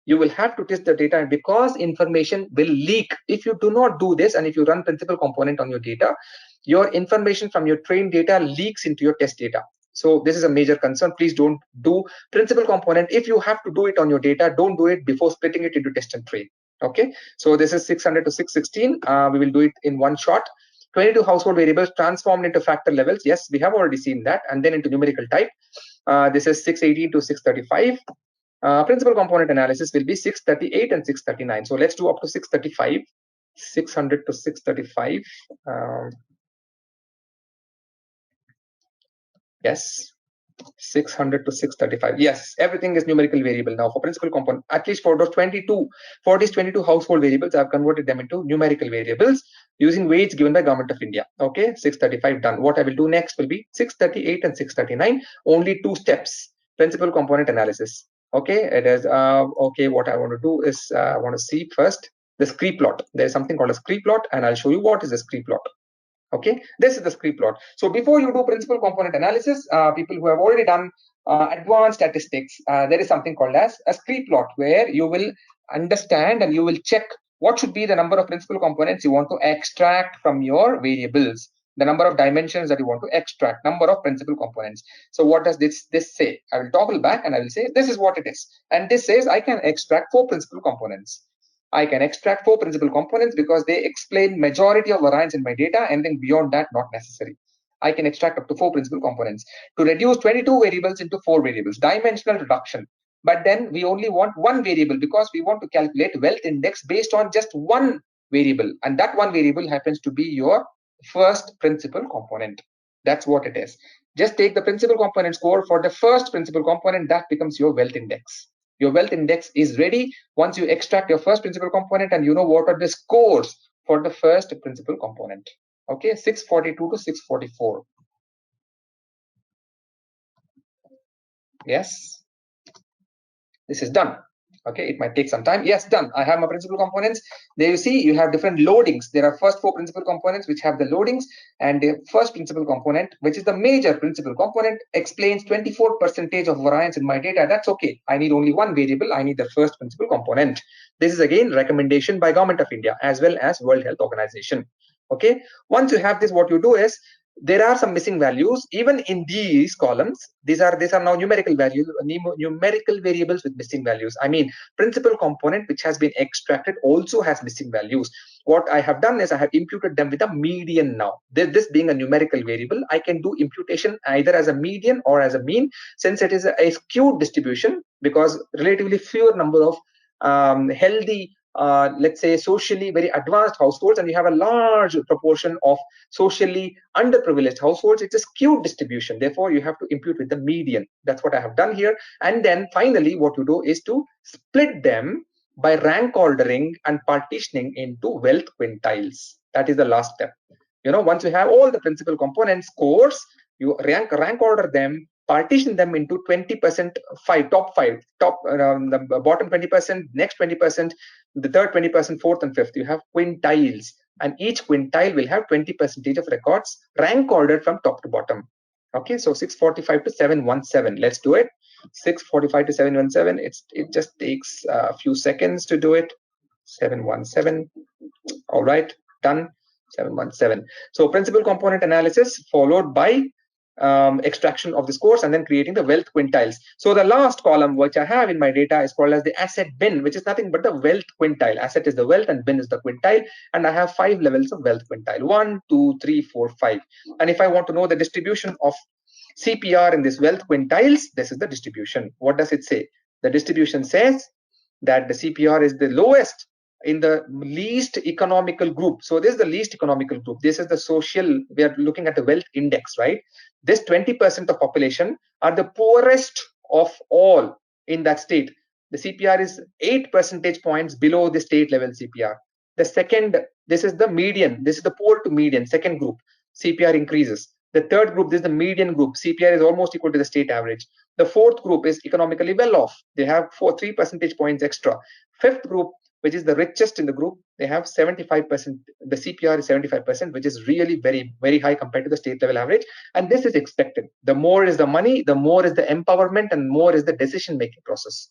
Speaker 2: You will have to test the data, and because information will leak if you do not do this, and if you run principal component on your data, your information from your trained data leaks into your test data. So this is a major concern. Please don't do principal component. If you have to do it on your data, don't do it before splitting it into test and train. Okay, so this is 600 to 616. We will do it in one shot. 22 household variables transformed into factor levels. Yes, we have already seen that. And then into numerical type. This is 618 to 635. Principal component analysis will be 638 and 639. So let's do up to 635, 600 to 635. Yes, 600 to 635. Yes, everything is numerical variable now for principal component. At least for those 22, for these 22 household variables, I've converted them into numerical variables using weights given by Government of India. Okay, 635 done. What I will do next will be 638 and 639. Only 2 steps. Principal component analysis. Okay, it is okay. What I want to do is I want to see first the scree plot. There is something called a scree plot, and I'll show you what is a scree plot. Okay, this is the scree plot. So before you do principal component analysis, people who have already done advanced statistics, there is something called as a scree plot, where you will understand and you will check what should be the number of principal components you want to extract from your variables, the number of dimensions that you want to extract, number of principal components. So what does this say? I will toggle back and I will say this is what it is, and this says I can extract 4 principal components. I can extract 4 principal components because they explain majority of variance in my data, and then beyond that, not necessary. I can extract up to 4 principal components to reduce 22 variables into 4 variables, dimensional reduction. But then we only want 1 variable because we want to calculate wealth index based on just 1 variable. And that 1 variable happens to be your first principal component. That's what it is. Just take the principal component score for the first principal component, that becomes your wealth index. Your wealth index is ready once you extract your first principal component and you know what are the scores for the first principal component. Okay, 642 to 644. Yes, this is done. Okay, it might take some time. Yes, done. I have my principal components. There you see, you have different loadings. There are first 4 principal components which have the loadings, and the first principal component, which is the major principal component, explains 24% of variance in my data. That's okay. I need only one variable. I need the first principal component. This is again recommendation by Government of India as well as World Health Organization. Okay, once you have this, what you do is, there are some missing values even in these columns. These are now numerical values, numerical variables with missing values. I mean, principal component which has been extracted also has missing values. What I have done is I have imputed them with a median. Now this being a numerical variable, I can do imputation either as a median or as a mean, since it is a skewed distribution, because relatively fewer number of healthy, let's say socially very advanced households, and you have a large proportion of socially underprivileged households. It's a skewed distribution, therefore you have to impute with the median. That's what I have done here. And then finally what you do is to split them by rank ordering and partitioning into wealth quintiles. That is the last step. Once you have all the principal components scores, you rank order them, partition them into 20%, top the bottom 20%, next 20%, the third 20%, fourth and fifth. You have quintiles, and each quintile will have 20% of records rank ordered from top to bottom. Okay, so 645 to 717. Let's do it. 645 to 717. It just takes a few seconds to do it. 717. All right, done. 717. So principal component analysis followed by extraction of the scores and then creating the wealth quintiles. So the last column which I have in my data is called as the asset bin, which is nothing but the wealth quintile. Asset is the wealth and bin is the quintile, and I have 5 levels of wealth quintile: 1, 2, 3, 4, 5. And if I want to know the distribution of CPR in this wealth quintiles, this is the distribution. What does it say? The distribution says that the CPR is the lowest in the least economical group. So this is the least economical group. This is the social, we are looking at the wealth index, right? This 20% of population are the poorest of all in that state. The CPR is 8 percentage points below the state level CPR. The second, this is the median. This is the poor to median, second group. CPR increases. The third group, this is the median group. CPR is almost equal to the state average. The fourth group is economically well off. They have 3 percentage points extra. Fifth group, which is the richest in the group, they have 75%. The CPR is 75%, which is really very, very high compared to the state level average. And this is expected. The more is the money, the more is the empowerment, and more is the decision making process.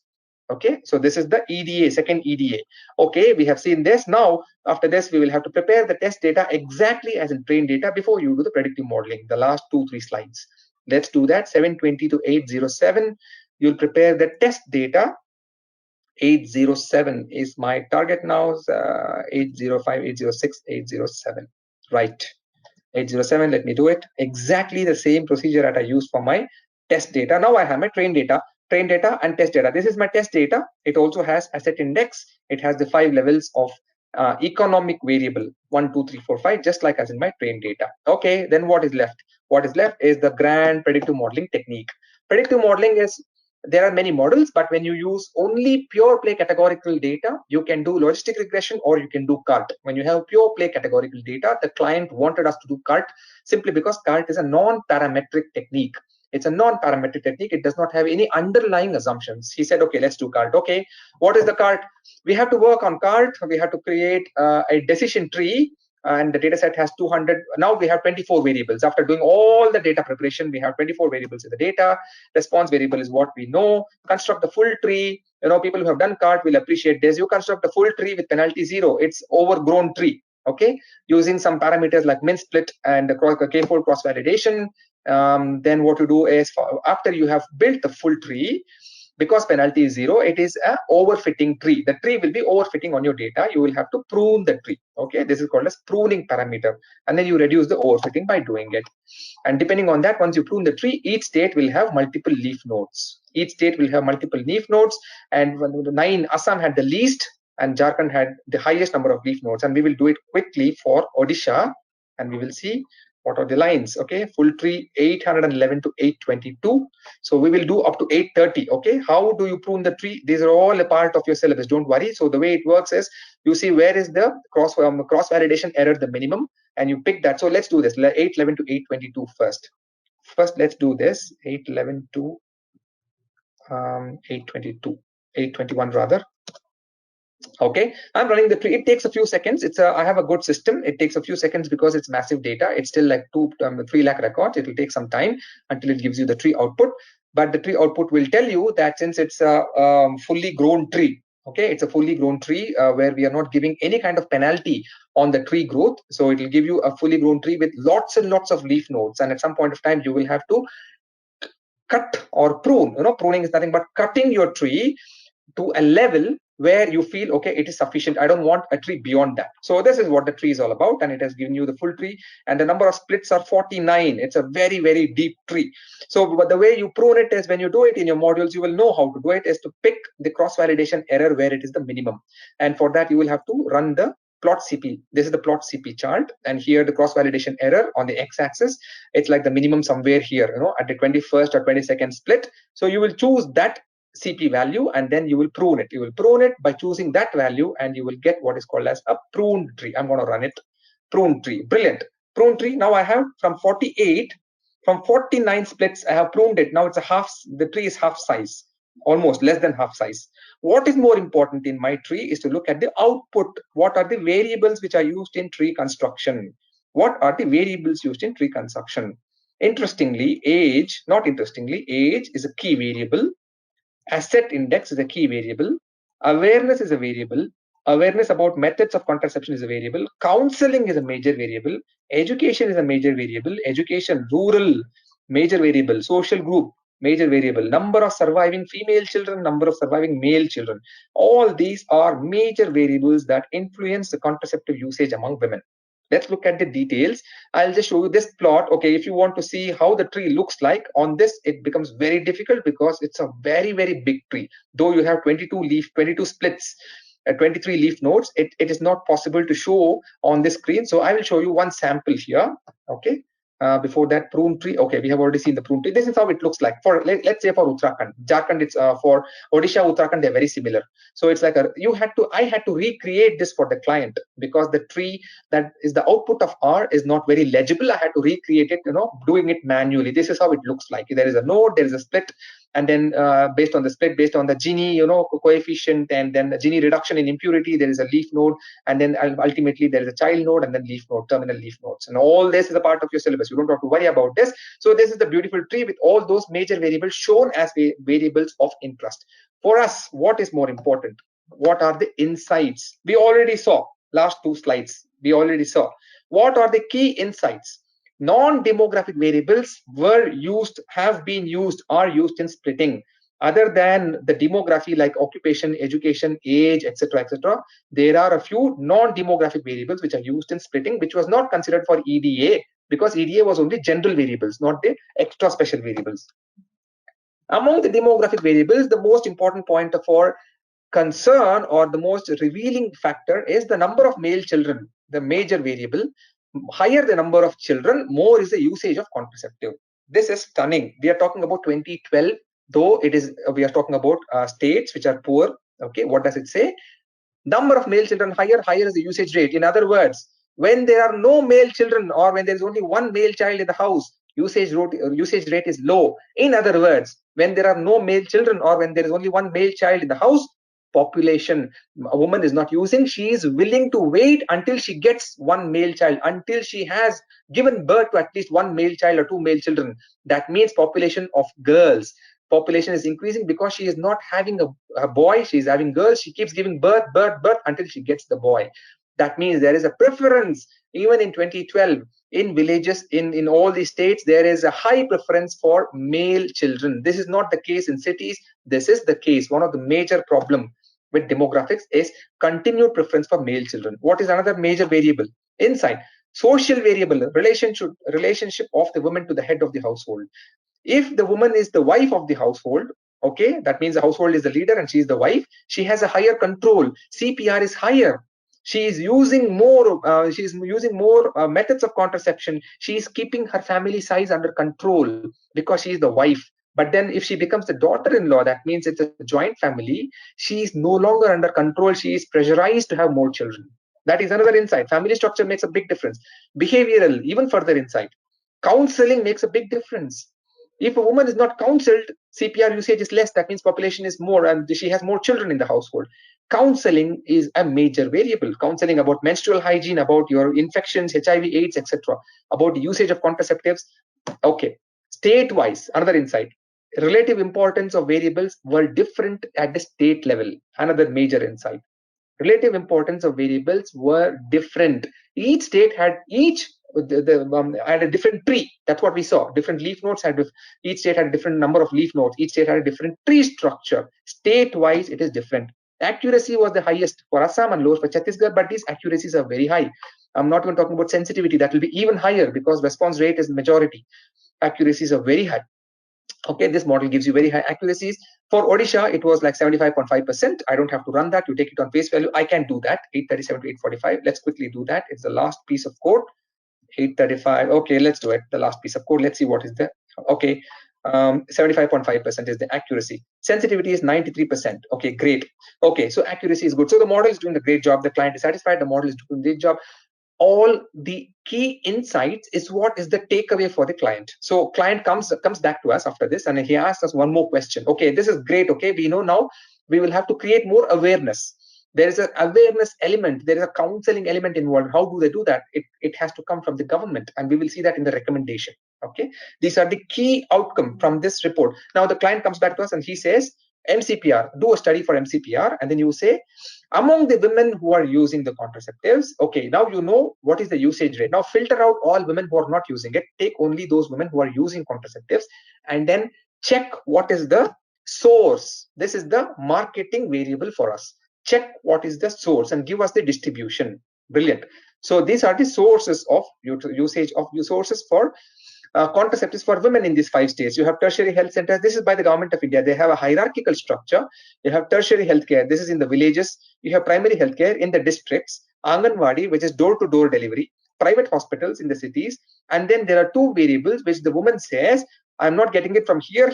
Speaker 2: Okay, so this is the EDA, second EDA. Okay, we have seen this. Now, after this, we will have to prepare the test data exactly as in trained data before you do the predictive modeling, the last 2-3 slides. Let's do that. 720 to 807. You'll prepare the test data. 807 is my target now. 805, 806, 807. Right. 807, let me do it. Exactly the same procedure that I used for my test data. Now I have my train data and test data. This is my test data. It also has asset index. It has the 5 levels of economic variable, 1, 2, 3, 4, 5, just like as in my train data. Okay, then what is left? What is left is the grand predictive modeling technique. Predictive modeling is, there are many models, but when you use only pure play categorical data, you can do logistic regression or you can do CART. When you have pure play categorical data, the client wanted us to do CART simply because CART is a non-parametric technique. It's a non-parametric technique. It does not have any underlying assumptions. He said, okay, let's do CART. Okay, what is the CART? We have to work on CART. We have to create a decision tree, and the data set has 200. Now we have 24 variables. After doing all the data preparation, we have 24 variables in the data. Response variable is what we know. Construct the full tree. People who have done CART will appreciate this. You construct a full tree with penalty 0. It's overgrown tree. Okay, using some parameters like min split and the k-fold cross validation. Then what you do is, after you have built the full tree, because penalty is 0, it is a overfitting tree. The tree will be overfitting on your data. You will have to prune the tree. Okay, this is called as pruning parameter, and then you reduce the overfitting by doing it. And depending on that, once you prune the tree, each state will have multiple leaf nodes. Each state will have multiple leaf nodes, and 9, Assam had the least, and Jharkhand had the highest number of leaf nodes. And we will do it quickly for Odisha, and we will see what are the lines. Okay, full tree 811 to 822. So we will do up to 830. Okay, how do you prune the tree? These are all a part of your syllabus, don't worry. So the way it works is, you see where is the cross validation error the minimum, and you pick that. So let's do this, 811 to 822 first. Let's do this, 811 to 822. 821 rather. Okay, I'm running the tree. It takes a few seconds. I have a good system. It takes a few seconds because it's massive data. It's still like 3 lakh records. It will take some time until it gives you the tree output. But the tree output will tell you that since it's a fully grown tree, okay, it's a fully grown tree where we are not giving any kind of penalty on the tree growth. So it will give you a fully grown tree with lots and lots of leaf nodes. And at some point of time, you will have to cut or prune. Pruning is nothing but cutting your tree to a level where you feel, okay, it is sufficient. I don't want a tree beyond that. So this is what the tree is all about, and it has given you the full tree, and the number of splits are 49. It's a very, very deep tree. So but the way you prune it is, when you do it in your modules, you will know how to do it, is to pick the cross-validation error where it is the minimum. And for that, you will have to run the plot CP. This is the plot CP chart, and here the cross-validation error on the x-axis, it's like the minimum somewhere here, at the 21st or 22nd split. So you will choose that CP value, and then you will prune it. You will prune it by choosing that value, and you will get what is called as a pruned tree. I'm going to run it. Pruned tree. Brilliant. Pruned tree. Now I have from 48, from 49 splits, I have pruned it. Now it's the tree is half size, almost less than half size. What is more important in my tree is to look at the output. What are the variables which are used in tree construction? What are the variables used in tree construction? Interestingly, age is a key variable. Asset index is a key variable. Awareness is a variable. Awareness about methods of contraception is a variable. Counseling is a major variable. Education is a major variable. Education, rural, major variable. Social group, major variable. Number of surviving female children, number of surviving male children. All these are major variables that influence the contraceptive usage among women. Let's look at the details. I'll just show you this plot. Okay, if you want to see how the tree looks like on this, it becomes very difficult because it's a very, very big tree. Though you have 22 splits, 23 leaf nodes, it is not possible to show on this screen. So I will show you one sample here. Okay. Before that, prune tree. Okay, we have already seen the prune tree. This is how it looks like. Let's say for Uttarakhand, Jharkhand, it's for Odisha, Uttarakhand, they're very similar. So it's like I had to recreate this for the client because the tree that is the output of R is not very legible. I had to recreate it, doing it manually. This is how it looks like. There is a node, there is a split, and then based on the split, based on the Gini, coefficient, and then the Gini reduction in impurity, there is a leaf node, and then ultimately there is a child node, and then leaf node, terminal leaf nodes, and all this is a part of your syllabus. You don't have to worry about this. So this is the beautiful tree with all those major variables shown as variables of interest. For us, what is more important? What are the insights? We already saw last two slides. We already saw what are the key insights. Non-demographic variables are used in splitting. Other than the demography like occupation, education, age, etc., there are a few non-demographic variables which are used in splitting, which was not considered for EDA because EDA was only general variables, not the extra special variables. Among the demographic variables, the most important point for concern or the most revealing factor is the number of male children, the major variable. Higher the number of children, more is the usage of contraceptive. This is stunning. We are talking about 2012, though we are talking about states which are poor. Okay, what does it say? Number of male children higher is the usage rate. In other words, when there are no male children or when there is only one male child in the house, usage rate is low. In other words, when there are no male children or when there is only one male child in the house, population, a woman is not using. She is willing to wait until she gets one male child, until she has given birth to at least one male child or two male children. That means population of girls. Population is increasing because she is not having a boy, she is having girls. She keeps giving birth until she gets the boy. That means there is a preference. Even in 2012, in villages, in all these states, there is a high preference for male children. This is not the case in cities. This is the case. One of the major problem with demographics is continued preference for male children. What is another major variable? Inside social variable, relationship of the woman to the head of the household. If the woman is the wife of the household, okay, that means the household is the leader and she is the wife, she has a higher control. CPR is higher. She is using more methods of contraception. She is keeping her family size under control because she is the wife. But then if she becomes the daughter-in-law, that means it's a joint family. She is no longer under control. She is pressurized to have more children. That is another insight. Family structure makes a big difference. Behavioral, even further insight. Counseling makes a big difference. If a woman is not counseled, CPR usage is less. That means population is more and she has more children in the household. Counseling is a major variable. Counseling about menstrual hygiene, about your infections, HIV, AIDS, etc., about the usage of contraceptives. Okay, state-wise, another insight. Relative importance of variables were different at the state level. Another major insight. Relative importance of variables were different. Each state had had a different tree. That's what we saw. Different leaf nodes each state had a different number of leaf nodes. Each state had a different tree structure. State-wise, it is different. Accuracy was the highest for Assam and lowest for Chhattisgarh, but these accuracies are very high. I'm not even talking about sensitivity. That will be even higher because response rate is majority. Accuracies are very high. Okay, this model gives you very high accuracies. For Odisha, it was like 75.5%. I don't have to run that. You take it on face value. I can do that. 837 to 845. Let's quickly do that. It's the last piece of code. 835. Okay, let's do it. The last piece of code. Let's see what is there. Okay, 75.5% is the accuracy. Sensitivity is 93%. Okay, great. Okay, so accuracy is good. So the model is doing a great job. The client is satisfied. The model is doing a great job. All the key insights is what is the takeaway for the client. So client comes back to us after this and he asks us one more question. Okay, this is great. Okay, we know now we will have to create more awareness. There is an awareness element, there is a counseling element involved. How do they do that? It has to come from the government, and we will see that in the recommendation. Okay, these are the key outcome from this report. Now the client comes back to us and he says, MCPR, do a study for MCPR, and then you say, among the women who are using the contraceptives, okay, now you know what is the usage rate. Now filter out all women who are not using it, take only those women who are using contraceptives, and then check what is the source. This is the marketing variable for us. Check what is the source and give us the distribution. Brilliant. So these are the sources of usage of sources for contraceptives for women in these 5 states. You have tertiary health centers. This is by the government of India. They have a hierarchical structure. You have tertiary healthcare. This is in the villages. You have primary healthcare in the districts. Anganwadi, which is door-to-door delivery. Private hospitals in the cities. And then there are 2 variables which the woman says, I'm not getting it from here,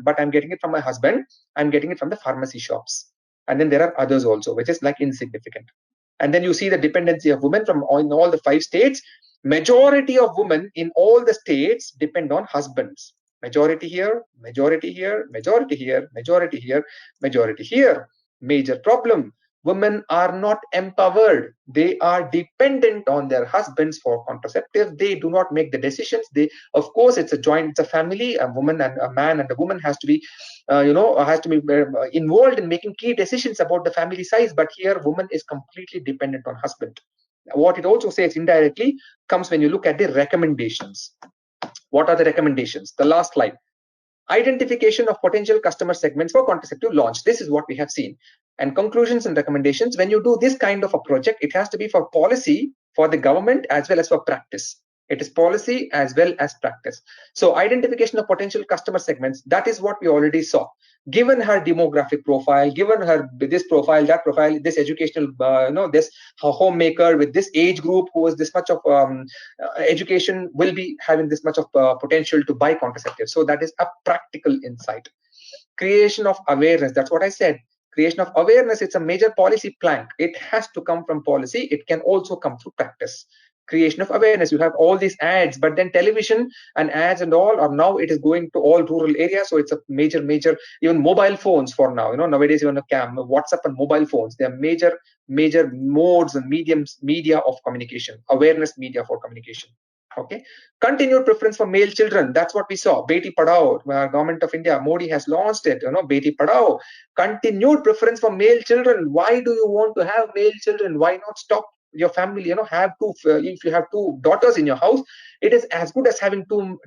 Speaker 2: but I'm getting it from my husband. I'm getting it from the pharmacy shops. And then there are others also, which is like insignificant. And then you see the dependency of women from in all the 5 states. Majority of women in all the states depend on husbands. Majority here, majority here, majority here, majority here, majority here. Major problem. Women are not empowered. They are dependent on their husbands for contraceptives. They do not make the decisions. Of course, it's a joint, it's a family. A woman and a man and a woman has to be, involved in making key decisions about the family size. But here, woman is completely dependent on husband. What it also says indirectly comes when you look at the recommendations. What are the recommendations? The last slide. Identification of potential customer segments for contraceptive launch. This is what we have seen. And conclusions and recommendations. When you do this kind of a project, it has to be for policy, for the government, as well as for practice. It is policy as well as practice. So identification of potential customer segments, that is what we already saw. Given her demographic profile, given her this profile, that profile, this educational, this homemaker with this age group who is this much of education will be having this much of potential to buy contraceptives. So that is a practical insight. Creation of awareness, that's what I said. Creation of awareness, it's a major policy plank. It has to come from policy. It can also come through practice. Creation of awareness, you have all these ads, but then television and ads and all, or now it is going to all rural areas. So it's a major, even mobile phones for now, nowadays even WhatsApp and mobile phones, they are major modes and media of communication, awareness media for communication. Okay, continued preference for male children. That's what we saw. Beti Padhao, government of India, Modi has launched it. Beti Padhao. Continued preference for male children. Why do you want to have male children? Why not stop your family? Have two. If you have 2 daughters in your house, it is as good as having two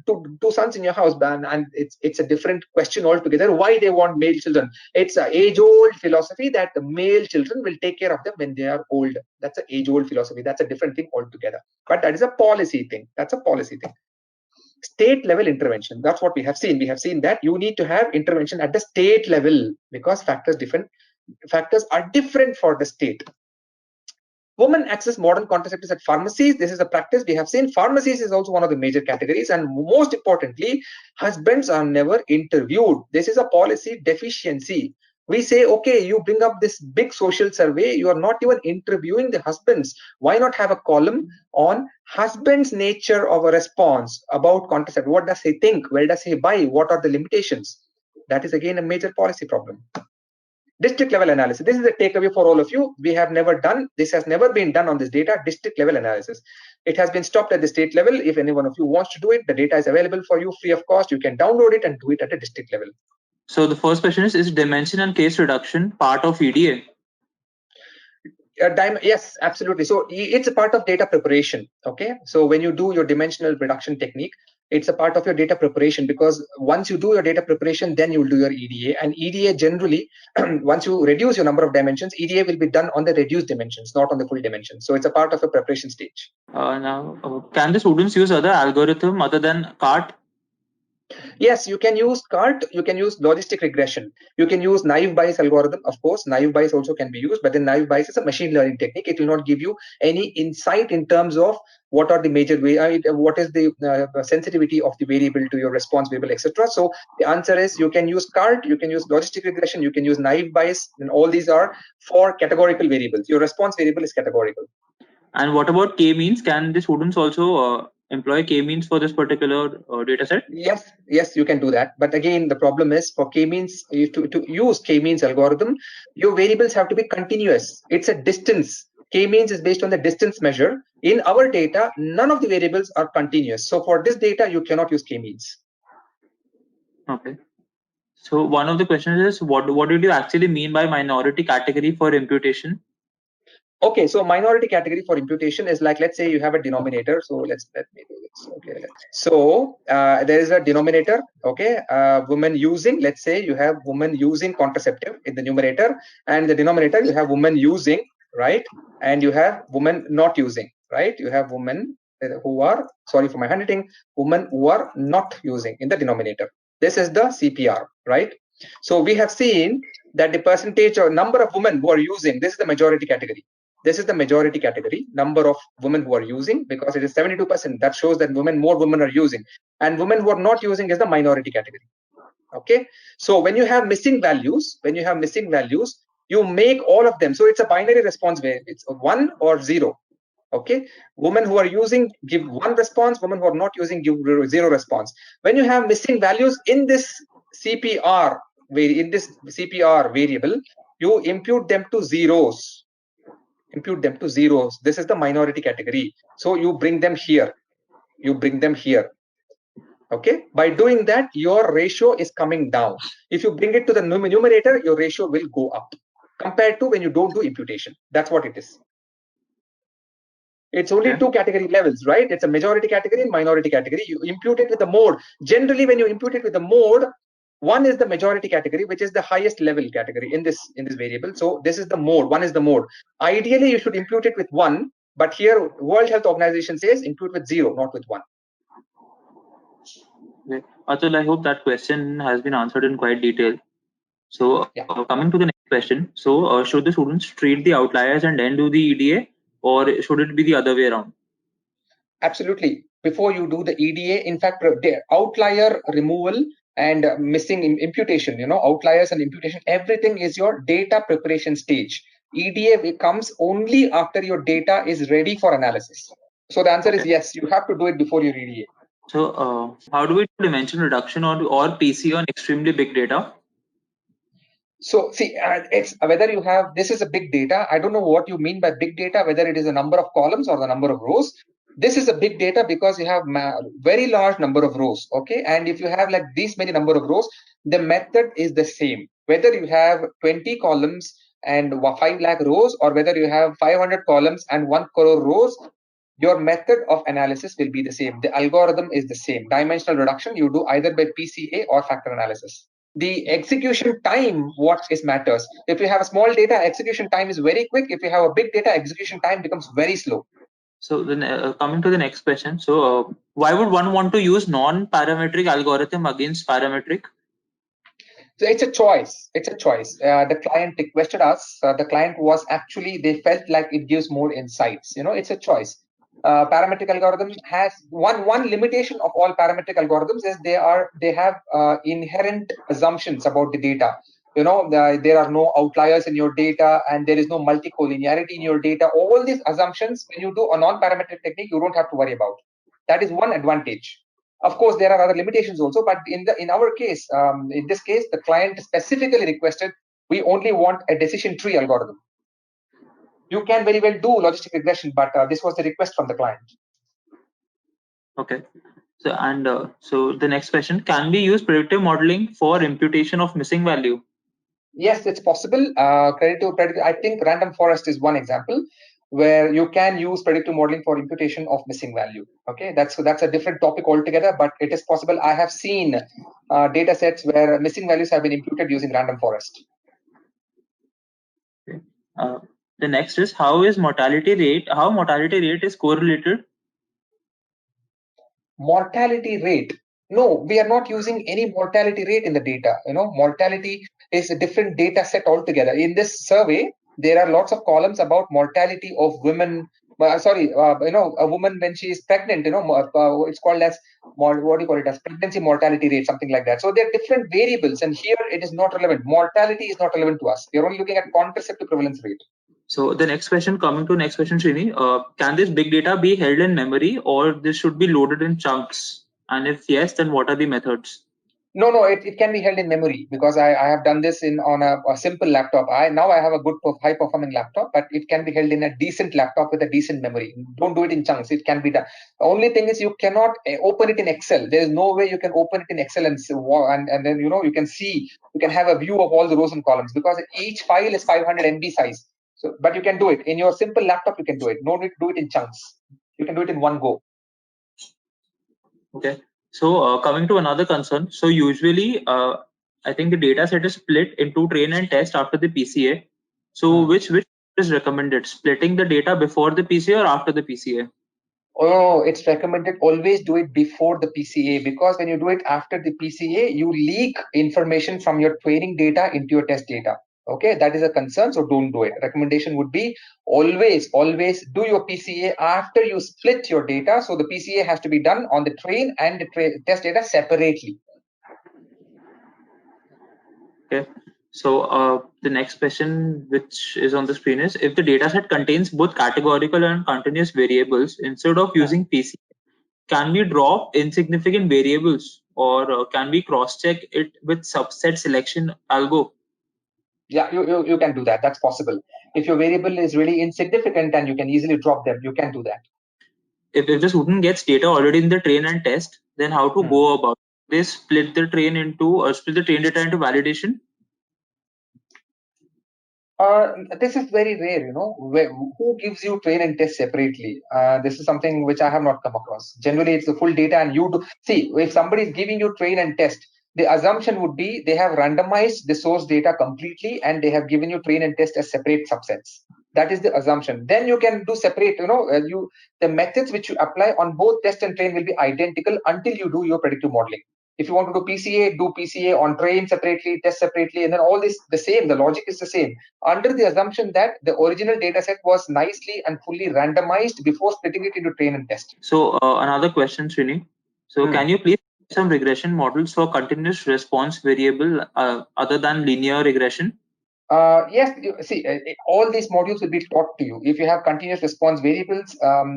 Speaker 2: sons in your house. And it's a different question altogether. Why they want male children? It's an age-old philosophy that the male children will take care of them when they are old. That's an age-old philosophy. That's a different thing altogether. But that is a policy thing. That's a policy thing. State level intervention. That's what we have seen. We have seen that you need to have intervention at the state level because factors are different for the state. Women access modern contraceptives at pharmacies. This is a practice we have seen. Pharmacies is also one of the major categories. And most importantly, husbands are never interviewed. This is a policy deficiency. We say, okay, you bring up this big social survey, you are not even interviewing the husbands. Why not have a column on husband's nature of a response about contraceptive? What does he think? Where does he buy? What are the limitations? That is again a major policy problem. District level analysis. This is the takeaway for all of you. We have never done, this has never been done on this data, district level analysis. It has been stopped at the state level. If any one of you wants to do it, the data is available for you free of cost. You can download it and do it at the district level.
Speaker 3: So the first question is dimension and case reduction part of EDA?
Speaker 2: Yes, absolutely. So it's a part of data preparation. Okay. So when you do your dimensional reduction technique, it's a part of your data preparation, because once you do your data preparation, then you'll do your EDA. And EDA generally, once you reduce your number of dimensions, EDA will be done on the reduced dimensions, not on the full dimensions. So it's a part of a preparation stage.
Speaker 3: Now, can the students use other algorithm other than CART?
Speaker 2: Yes, you can use CART, you can use logistic regression, you can use naive Bayes algorithm. Of course, naive Bayes also can be used, but then naive Bayes is a machine learning technique. It will not give you any insight in terms of what are the major what is the sensitivity of the variable to your response variable, etc. So the answer is you can use CART, you can use logistic regression, you can use naive Bayes, and all these are for categorical variables. Your response variable is categorical.
Speaker 3: And what about k-means? Can the students also employ k-means for this particular data set?
Speaker 2: Yes, you can do that. But again, the problem is for k-means, to use k-means algorithm, your variables have to be continuous. It's a distance. K-means is based on the distance measure. In our data, none of the variables are continuous. So for this data, you cannot use k-means.
Speaker 3: Okay. So one of the questions is, what did you actually mean by minority category for imputation?
Speaker 2: Okay, so minority category for imputation is like, let's say you have a denominator. So let me do this. Okay, so there is a denominator. Okay, women using. Let's say you have women using contraceptive in the numerator, and the denominator you have women using, right? And you have women not using, right? You have women who are, sorry for my handwriting, women who are not using in the denominator. This is the CPR, right? So we have seen that the percentage or number of women who are using, this is the majority category. This is the majority category, number of women who are using, because it is 72%. That shows that more women are using, and women who are not using is the minority category. Okay, so when you have missing values, you make all of them. So it's a binary response where it's 1 or 0. Okay, women who are using give 1 response, women who are not using give 0 response. When you have missing values in this CPR variable, you impute them to zeros. This is the minority category. So you bring them here. Okay, by doing that, your ratio is coming down. If you bring it to the numerator, your ratio will go up compared to when you don't do imputation. That's what it is. It's only 2 category levels, right? It's a majority category and minority category. You impute it with the mode. Generally, when you impute it with the mode, 1 is the majority category, which is the highest level category in this variable. So this is the mode. 1 is the mode. Ideally, you should impute it with 1, but here World Health Organization says impute with 0, not with 1.
Speaker 3: Okay. Atul, I hope that question has been answered in quite detail. So coming to the next question. So should the students treat the outliers and then do the EDA, or should it be the other way around?
Speaker 2: Absolutely. Before you do the EDA, in fact, outlier removal and missing imputation, outliers and imputation, everything is your data preparation stage. EDA comes only after your data is ready for analysis. So the answer is yes, you have to do it before your EDA.
Speaker 3: So how do we do dimension reduction or PC on extremely big data?
Speaker 2: So see, it's whether you have, this is a big data. I don't know what you mean by big data, whether it is a number of columns or the number of rows. This is a big data because you have very large number of rows. Okay, and if you have like these many number of rows, the method is the same. Whether you have 20 columns and 5 lakh rows, or whether you have 500 columns and 1 crore rows, your method of analysis will be the same. The algorithm is the same. Dimensional reduction you do either by PCA or factor analysis. The execution time, what is matters. If you have a small data, execution time is very quick. If you have a big data, execution time becomes very slow.
Speaker 3: So then coming to the next question. So why would one want to use non-parametric algorithm against parametric?
Speaker 2: So it's a choice. The client requested us. The client was actually, they felt like it gives more insights. It's a choice. Parametric algorithm has one limitation of all parametric algorithms is they have inherent assumptions about the data. there are no outliers in your data, and there is no multicollinearity in your data. All these assumptions, when you do a non-parametric technique, you don't have to worry about. That is one advantage. Of course, there are other limitations also, but in our case, in this case, the client specifically requested we only want a decision tree algorithm. You can very well do logistic regression, but this was the request from the client.
Speaker 3: Okay. So the next question: can we use predictive modeling for imputation of missing value?
Speaker 2: Yes, it's possible. Predictive. I think random forest is one example where you can use predictive modeling for imputation of missing value. Okay, that's a different topic altogether, but it is possible. I have seen data sets where missing values have been imputed using random forest.
Speaker 3: Okay. The next is how mortality rate is correlated?
Speaker 2: Mortality rate. No, we are not using any mortality rate in the data. Mortality is a different data set altogether. In this survey, there are lots of columns about mortality of women. A woman when she is pregnant, it's called as what do you call it as pregnancy mortality rate, something like that. So there are different variables, and here it is not relevant. Mortality is not relevant to us. We are only looking at contraceptive prevalence rate.
Speaker 3: So the next question, Srini, can this big data be held in memory, or this should be loaded in chunks? And if yes, then what are the methods?
Speaker 2: No, it can be held in memory, because I have done this on a simple laptop. Now I have a good high performing laptop, but it can be held in a decent laptop with a decent memory. Don't do it in chunks. It can be done. The only thing is you cannot open it in Excel. There is no way you can open it in Excel and then you can have a view of all the rows and columns, because each file is 500 MB size. So, but you can do it in your simple laptop. You can do it. No need to do it in chunks. You can do it in one go.
Speaker 3: Okay. So coming to another concern, so usually I think the data set is split into train and test after the PCA. So which is recommended, splitting the data before the PCA or after the PCA?
Speaker 2: Oh, it's recommended always do it before the PCA, because when you do it after the PCA, you leak information from your training data into your test data. Okay, that is a concern, so don't do it. Recommendation would be always do your PCA after you split your data. So the PCA has to be done on the train and the test data separately.
Speaker 3: Okay. So the next question which is on the screen is, if the dataset contains both categorical and continuous variables, instead of using PCA, can we drop insignificant variables, or can we cross-check it with subset selection algo?
Speaker 2: Yeah, you can do that. That's possible. If your variable is really insignificant and you can easily drop them, you can do that.
Speaker 3: If the student gets data already in the train and test, then how to go about it? They split the train data into validation?
Speaker 2: This is very rare, who gives you train and test separately? This is something which I have not come across. Generally, it's the full data, and you do see if somebody is giving you train and test, the assumption would be they have randomized the source data completely and they have given you train and test as separate subsets. That is the assumption. Then you can do separate, the methods which you apply on both test and train will be identical until you do your predictive modeling. If you want to do PCA on train separately, test separately, and then all this the same. The logic is the same, under the assumption that the original data set was nicely and fully randomized before splitting it into train and test.
Speaker 3: So another question, Srini. So can you please some regression models for continuous response variable other than linear regression?
Speaker 2: Yes, all these modules will be taught to you. If you have continuous response variables,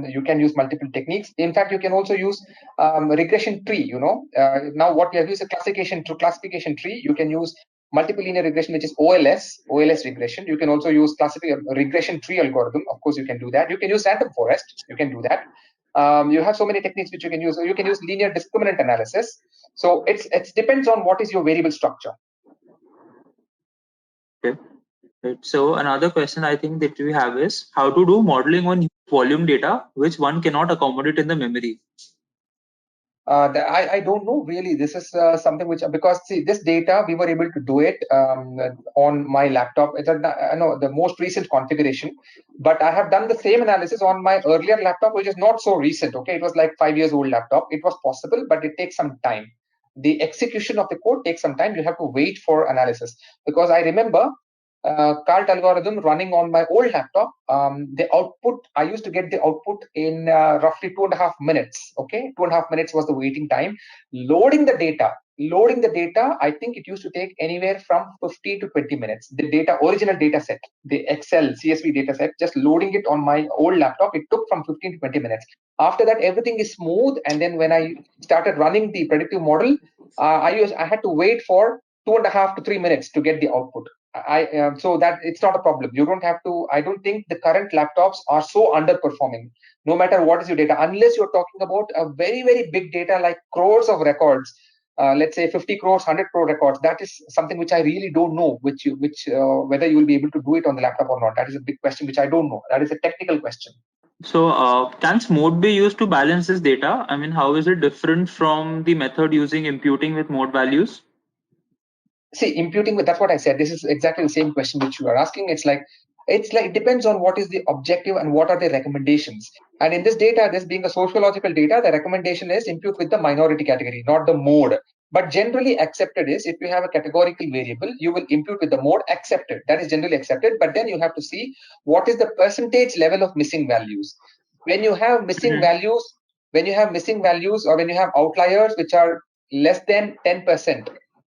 Speaker 2: you can use multiple techniques. In fact, you can also use regression tree. Now what we have used a classification tree. You can use multiple linear regression, which is OLS regression. You can also use regression tree algorithm. Of course, you can do that. You can use random forest. You can do that. You have so many techniques which you can use. You can use linear discriminant analysis. So it depends on what is your variable structure.
Speaker 3: Okay. Right. So another question I think that we have is how to do modeling on volume data which one cannot accommodate in the memory.
Speaker 2: I don't know really. This is something which, because see, this data we were able to do it on my laptop. I know the most recent configuration, but I have done the same analysis on my earlier laptop, which is not so recent. Okay, it was like 5 years old laptop. It was possible, but it takes some time. The execution of the code takes some time. You have to wait for analysis, because I remember CART algorithm running on my old laptop, the output, I used to get the output in roughly 2.5 minutes. Okay, 2.5 minutes was the waiting time. Loading the data loading the data, I think it used to take anywhere from 15 to 20 minutes. The original data set, the Excel CSV data set, just loading it on my old laptop, it took from 15 to 20 minutes. After that, everything is smooth. And then when I started running the predictive model, I had to wait for 2.5 to 3 minutes to get the output. So that it's not a problem. You don't have to. I don't think the current laptops are so underperforming, no matter what is your data, unless you're talking about a very, very big data like crores of records. Let's say 50 crores, 100 crore records. That is something which I really don't know, whether you will be able to do it on the laptop or not. That is a big question which I don't know. That is a technical question.
Speaker 3: So can mode be used to balance this data? I mean, how is it different from the method using imputing with mode values?
Speaker 2: See, imputing with, that's what I said. This is exactly the same question which you are asking. It's like it depends on what is the objective and what are the recommendations. And in this data, this being a sociological data, the recommendation is impute with the minority category, not the mode. But generally accepted is, if you have a categorical variable, you will impute with the mode accepted. That is generally accepted. But then you have to see what is the percentage level of missing values. When you have missing values, or when you have outliers which are less than 10%,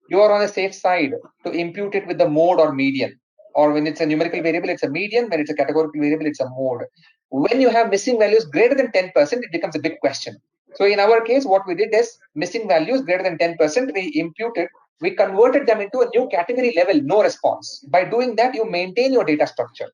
Speaker 2: you are on the safe side to impute it with the mode or median. Or when it's a numerical variable, it's a median. When it's a categorical variable, it's a mode. When you have missing values greater than 10%, it becomes a big question. So in our case, what we did is missing values greater than 10%, we imputed, we converted them into a new category level, no response. By doing that, you maintain your data structure.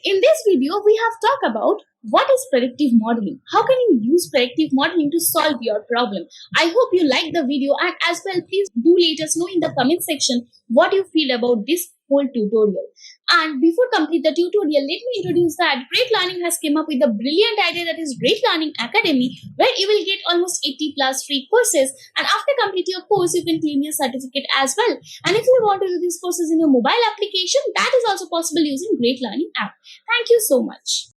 Speaker 1: In this video, we have talked about what is predictive modeling. How can you use predictive modeling to solve your problem? I hope you liked the video, and as well, please do let us know in the comment section what you feel about this whole tutorial. And before complete the tutorial, let me introduce that Great Learning has come up with a brilliant idea, that is Great Learning Academy, where you will get almost 80 plus free courses, and after completing your course you can claim your certificate as well. And if you want to do these courses in your mobile application, that is also possible using Great Learning app. Thank you so much.